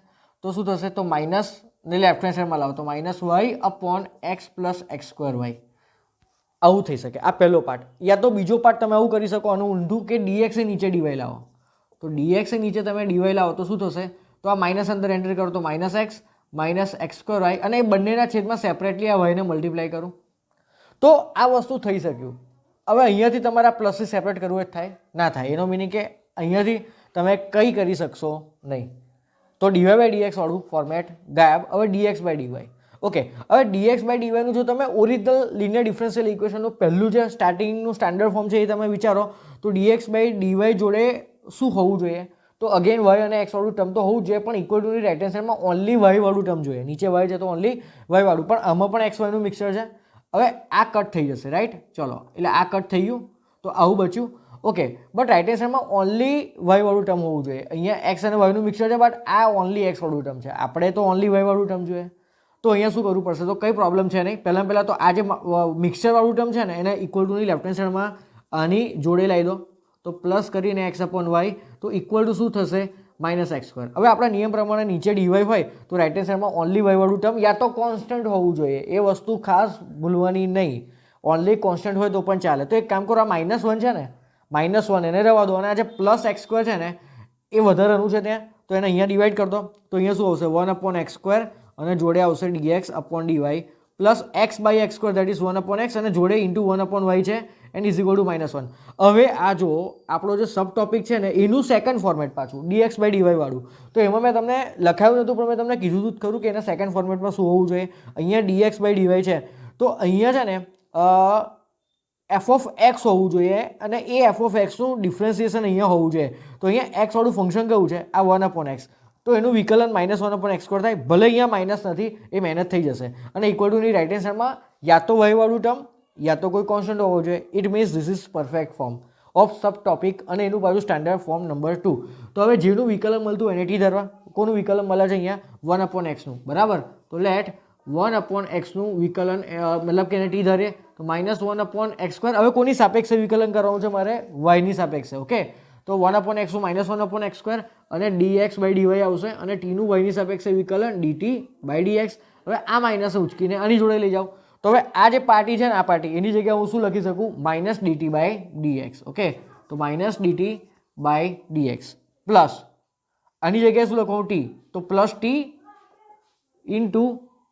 તો શું થશે, તો માઇનસ ને લેફ્ટ હેન્ડ સાઈડમાં લાવો તો minus y upon x plus x square y. આવું થઈ શકે, આ પહેલો પાર્ટ. યા તો બીજો પાર્ટ તમે આવું કરી શકો, આનું ઊંધું કે ડીએક્સ નીચે ડીવાય લાવો. તો ડીએક્સ નીચે તમે ડીવાય લાવો તો શું થશે, તો આ માઇનસ અંદર એન્ટર કરો તો માઇનસ એક્સ સ્ક્વેર વાય, અને એ બંનેના છેદમાં સેપરેટલી આ વાયને મલ્ટીપ્લાય કરું તો આ વસ્તુ થઈ શક્યું. હવે અહીંયાથી તમારે આ પ્લસથી સેપરેટ કરવું જ થાય ના થાય, એનો મિનિંગ કે અહીંયાથી તમે કંઈ કરી શકશો નહીં. તો ડીવાય બાય ડીએક્સ વાળું ફોર્મેટ ગાયબ. હવે ડીએક્સ બાય ડીવાય. ઓકે, હવે ડીએક્સ બાય ડીવાયનું જો તમે ઓરિજિનલ લિનિયર ડિફરન્શિયલ ઇક્વેશનનું પહેલું જે સ્ટાર્ટિંગનું સ્ટાન્ડર્ડ ફોર્મ છે એ તમે વિચારો, તો ડીએક્સ બાય ડીવાય જોડે શું હોવું જોઈએ, તો અગેન વાય અને એક્સ વાળું ટર્મ તો હોવું જ જોઈએ, પણ ઇક્વલ ટુની રાઇટ હેન્ડ સાઈડમાં ઓનલી વાય વાળું ટર્મ જોઈએ. નીચે વાય છે તો ઓનલી વાય વાળું, પણ આમાં પણ એક્સ વાયનું મિક્સર છે. હવે આ કટ થઈ જશે, રાઈટ. ચલો, એટલે આ કટ થઈ ગયું તો આવું બચ્યું. ઓકે, બટ રાઇટ હેન્ડ સાઈડમાં ઓનલી વાય વાળું ટર્મ હોવું જોઈએ. અહીંયા એક્સ અને વાયનું મિક્સર છે, બટ આ ઓનલી એક્સ વાળું ટર્મ છે. આપણે તો ઓનલી વાય વાળું ટર્મ જોઈએ. તો અહીંયા શું કરવું પડશે, તો કંઈ પ્રોબ્લેમ છે નહીં. પહેલાં તો આ જે મિક્સર વાળું ટર્મ છે ને એને ઇક્વલ ટુની લેફ્ટ હેન્ડ સાઈડમાં આની જોડે લાવી દો, તો પ્લસ કરીને એક્સ અપોન વાય, તો ઇક્વલ ટુ શું થશે, માઇનસ એક્સ સ્ક્વેર. હવે આપણા નિયમ પ્રમાણે નીચે ડીવાય હોય તો રાઇટ હેન્ડ સાઈડમાં ઓનલી વાય વાળું ટર્મ યા તો કોન્સ્ટન્ટ હોવું જોઈએ. એ વસ્તુ ખાસ ભૂલવાની નહીં. ઓનલી કોન્સ્ટન્ટ હોય તો પણ ચાલે. તો એક કામ કરો, આ -1 છે ને, -1 એને રહેવા દો, અને આ જે પ્લસ એક્સ સ્ક્વેર છે ને એ વધારાનું છે ત્યાં, તો એને અહીંયા ડિવાઈડ કરી દો. તો અહીંયા શું આવશે, 1 અપોન એક્સ સ્ક્વેર, અને જોડે આવશે d x upon DY plus x by x square that is 1 upon x, અને જોડે ઇન્ટુ 1 અપોન વાય છે એન્ડ ઇઝ ઇક્વલ ટુ -1. હવે આ જો આપણો જે સબ ટોપિક છે ને એનું સેકન્ડ ફોર્મેટ પાછું ડીએક્સ બાય ડીવાય વાળું, તો એમાં મેં તમને લખાયું નહોતું પણ મેં તમને કીધું હતું ખરું કે એના સેકન્ડ ફોર્મેટમાં શું હોવું જોઈએ. અહીંયા ડીએક્સ બાય ડીવાય છે તો અહીંયા છે ને એફ ઓફ એક્સ હોવું જોઈએ, અને એ એફ ઓફ એક્સનું ડિફરન્સિએશન અહીંયા હોવું જોઈએ. તો અહીંયા એક્સ વાળું ફંક્શન કયું છે, આ 1 અપોન એક્સ, તો એનું વિકલન -1 અપોન એક્સ સ્ક્વેર થાય. ભલે અહીંયા માઇનસ નથી, એ મહેનત થઈ જશે, અને ઇક્વલ ટુની રાઇટ હેન્ડ સાઈડમાં યા તો વાય વાળું ટર્મ યા તો કોઈ કોન્સ્ટન્ટ હોવો જોઈએ. It means this is perfect form of sub topic, અને એનું પાછું સ્ટાન્ડર્ડ ફોર્મ નંબર 2. તો હવે જેનું વિકલન મળતું એને ટી ધરવા. કોનું વિકલન મળે છે અહીંયા, 1 અપોન એક્સનું, બરાબર. તો લેટ 1 અપોન એક્સનું વિકલન મતલબ કે એને ટી ધરીએ તો -1 અપોન એક્સ સ્ક્વેર. હવે કોની સાપેક્ષે વિકલન કરવાનું છે મારે, વાયની સાપેક્ષે. ઓકે, તો 1 અપોન એક્સનું -1 અપોન એક્સ સ્ક્વેર, અને ડીએક્સ બાય ડીવાય આવશે, અને ટીનું વાયની સાપેક્ષે વિકલન ડીટી બાય ડીએક્સ. હવે આ માઇનસ ઉચકીને આની જોડે લઈ જાઓ, તો હવે આ જે પાર્ટી છે ને આ પાર્ટી, એની જગ્યાએ હું શું લખી શકું, minus dt by dx. Okay, તો minus dt by dx plus આની જગ્યાએ શું લખવાનું, ટી, તો plus t into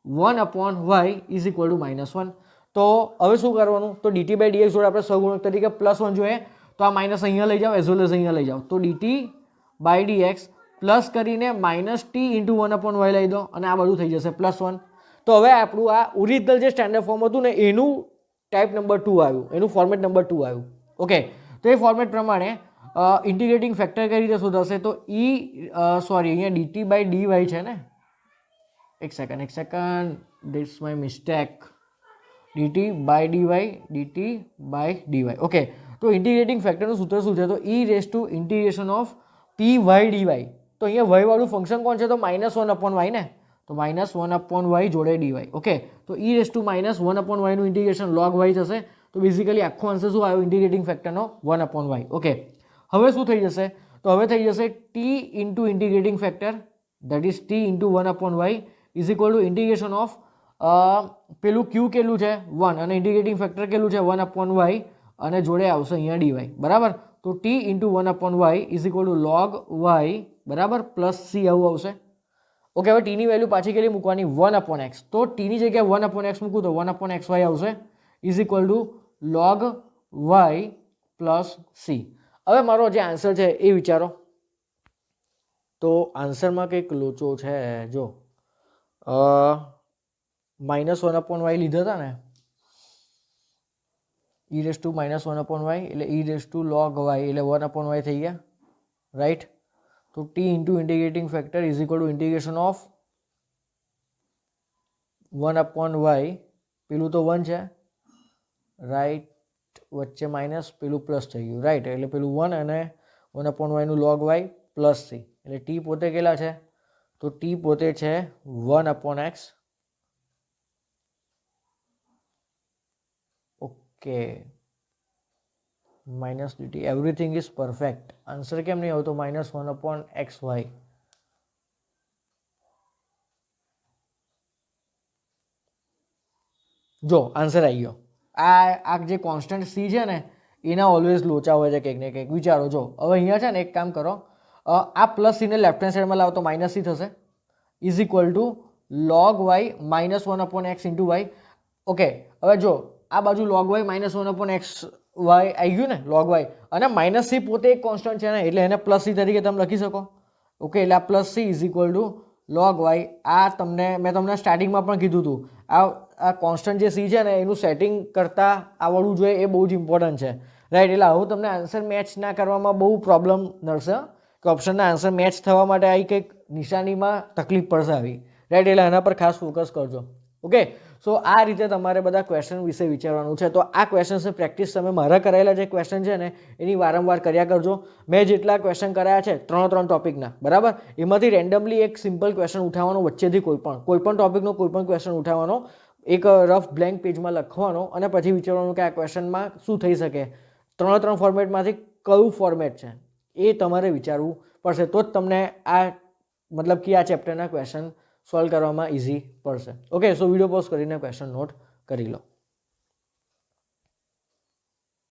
1 upon y is equal to -1. તો હવે શું કરવાનું, તો ડીટી બાય ડીએક્સ જોડે આપણે સહગુણક તરીકે +1 જોઈએ, તો આ માઇનસ અહીંયા લઈ જાઓ એઝ વેલ એઝ અહીંયા લઈ જાઓ, તો ડીટી બાય ડીએક્સ પ્લસ કરીને -t ઇન્ટુ 1 અપોન વાય લઈ દો, અને આ બધું થઈ જશે +1. તો હવે આપણું આ ઓરિજિનલ જે સ્ટેન્ડર્ડ ફોર્મ હતું ને એનું ટાઈપ નંબર 2 આવ્યું, એનું ફોર્મેટ નંબર 2 આવ્યું. ઓકે, તો એ ફોર્મેટ પ્રમાણે ઇન્ટિગ્રેટિંગ ફેક્ટર કઈ રીતે શોધાશે, તો અહીંયા ડીટી બાય ડીવાય છે ને, એક second, this my mistake, d t by d y. Okay, તો ઇન્ટિગ્રેટિંગ ફેક્ટરનું સૂત્ર શું છે, તો e⁻∫ of p y d y. તો અહીંયા વાય વાળું ફંક્શન કોણ છે, તો -1 અપોન વાય ને, તો -1 અપોન વાય જોડે ડીવાય. ઓકે, તો e⁻1 અપોન વાયનું ઇન્ટિગ્રેશન log વાય થશે. તો બેઝિકલી આખો આન્સર શું આવ્યો, ઇન્ટિગ્રેટિંગ ફેક્ટરનો 1 અપોન વાય. ઓકે, હવે શું થઈ જશે, તો હવે થઈ જશે t into integrating factor that is t into 1 upon y is equal to integration of પેલું ક્યુ કેટલું છે 1, અને ઇન્ટિગ્રેટિંગ ફેક્ટર કેટલું છે 1 અપોન વાય, અને જોડે આવશે અહીંયા ડીવાય, બરાબર. તો t into 1 upon y is equal to log y, બરાબર, પ્લસ સી આવું આવશે. ઓકે, હવે ટીની વેલ્યુ પાછી કેટલી મૂકવાની, 1 અપોન એક્સ. તો ટીની જગ્યાએ 1 અપોન એક્સ મૂકું તો 1 અપોન એક્સ વાય આવશે is equal to log y plus c. હવે મારો જે આન્સર છે એ વિચારો, તો આન્સરમાં કંઈક લોચો છે. જો -1/y લીધા હતા ને, e⁻1/y એટલે e⁻log y એટલે 1/y થઈ ગયા, રાઈટ. તો t into integrating factor is equal to integration of 1/y, પેલું તો 1 છે, રાઈટ, વચ્ચે માઇનસ, પેલું પ્લસ થઈ ગયું, રાઈટ. એટલે પેલું 1 અને 1/y નું log y પ્લસ c, એટલે t પોતે કેટલા છે? તો t પોતે છે 1/x. Okay, minus dt, everything is perfect. Answer કેમ નહીં આવતો? -1/xy. જો આન્સર આવી ગયો. આ જે કોન્સ્ટન્ટ સી છે ને, એના ઓલવેઝ લોચા હોય છે કંઈક ને કંઈક. વિચારો, જો હવે અહીંયા છે ને, એક કામ કરો, આ પ્લસ સીને લેફ્ટ હેન્ડ સાઈડમાં લાવો તો માઇનસ સી થશે, is equal two log y -1/x into y. Okay, હવે જો આ બાજુ log y -1/x y આવી ગયું ને, log y, અને માઇનસ સી પોતે એક કોન્સ્ટન્ટ છે ને, એટલે એને પ્લસ સી તરીકે તમે લખી શકો. ઓકે, એટલે આ plus she is equal two log y. આ મેં તમને સ્ટાર્ટિંગમાં પણ કીધું હતું, આ કોન્સ્ટન્ટ જે સી છે ને, એનું સેટિંગ કરતાં આવડવું જોઈએ, એ બહુ જ ઇમ્પોર્ટન્ટ છે, રાઈટ. એટલે આવું તમને આન્સર મેચ ના કરવામાં બહુ પ્રોબ્લેમ નડશે, કે ઓપ્શનના આન્સર મેચ થવા માટે આવી કંઈક નિશાનીમાં તકલીફ પડશે આવી, રાઈટ. એટલે એના પર ખાસ ફોકસ કરજો. ઓકે, સો આ રીતે તમારે બધા ક્વેશ્ચન વિશે વિચારવાનું છે. તો આ ક્વેશ્ચન્સની પ્રેક્ટિસ તમે મારા કરાયેલા જે ક્વેશ્ચન છે ને, એની વારંવાર કર્યા કરજો. મેં જેટલા ક્વેશ્ચન કરાયા છે 3 ટોપિકના, બરાબર, એમાંથી રેન્ડમલી એક સિમ્પલ ક્વેશ્ચન ઉઠાવવાનો, વચ્ચેથી કોઈ પણ ટોપિકનો કોઈ પણ ક્વેશ્ચન ઉઠાવવાનો, એક રફ બ્લેન્ક પેજમાં લખવાનો, અને પછી વિચારવાનું કે આ ક્વેશ્ચનમાં શું થઈ શકે. 3 ફોર્મેટમાંથી કયું ફોર્મેટ છે એ તમારે વિચારવું પડશે, તો જ તમને આ મતલબ કે આ ચેપ્ટરના ક્વેશ્ચન સોલ્વ કરવામાં ઇઝી પડશે. ઓકે, સો વિડીયો પોઝ કરીને ક્વેશ્ચન નોટ કરી લો.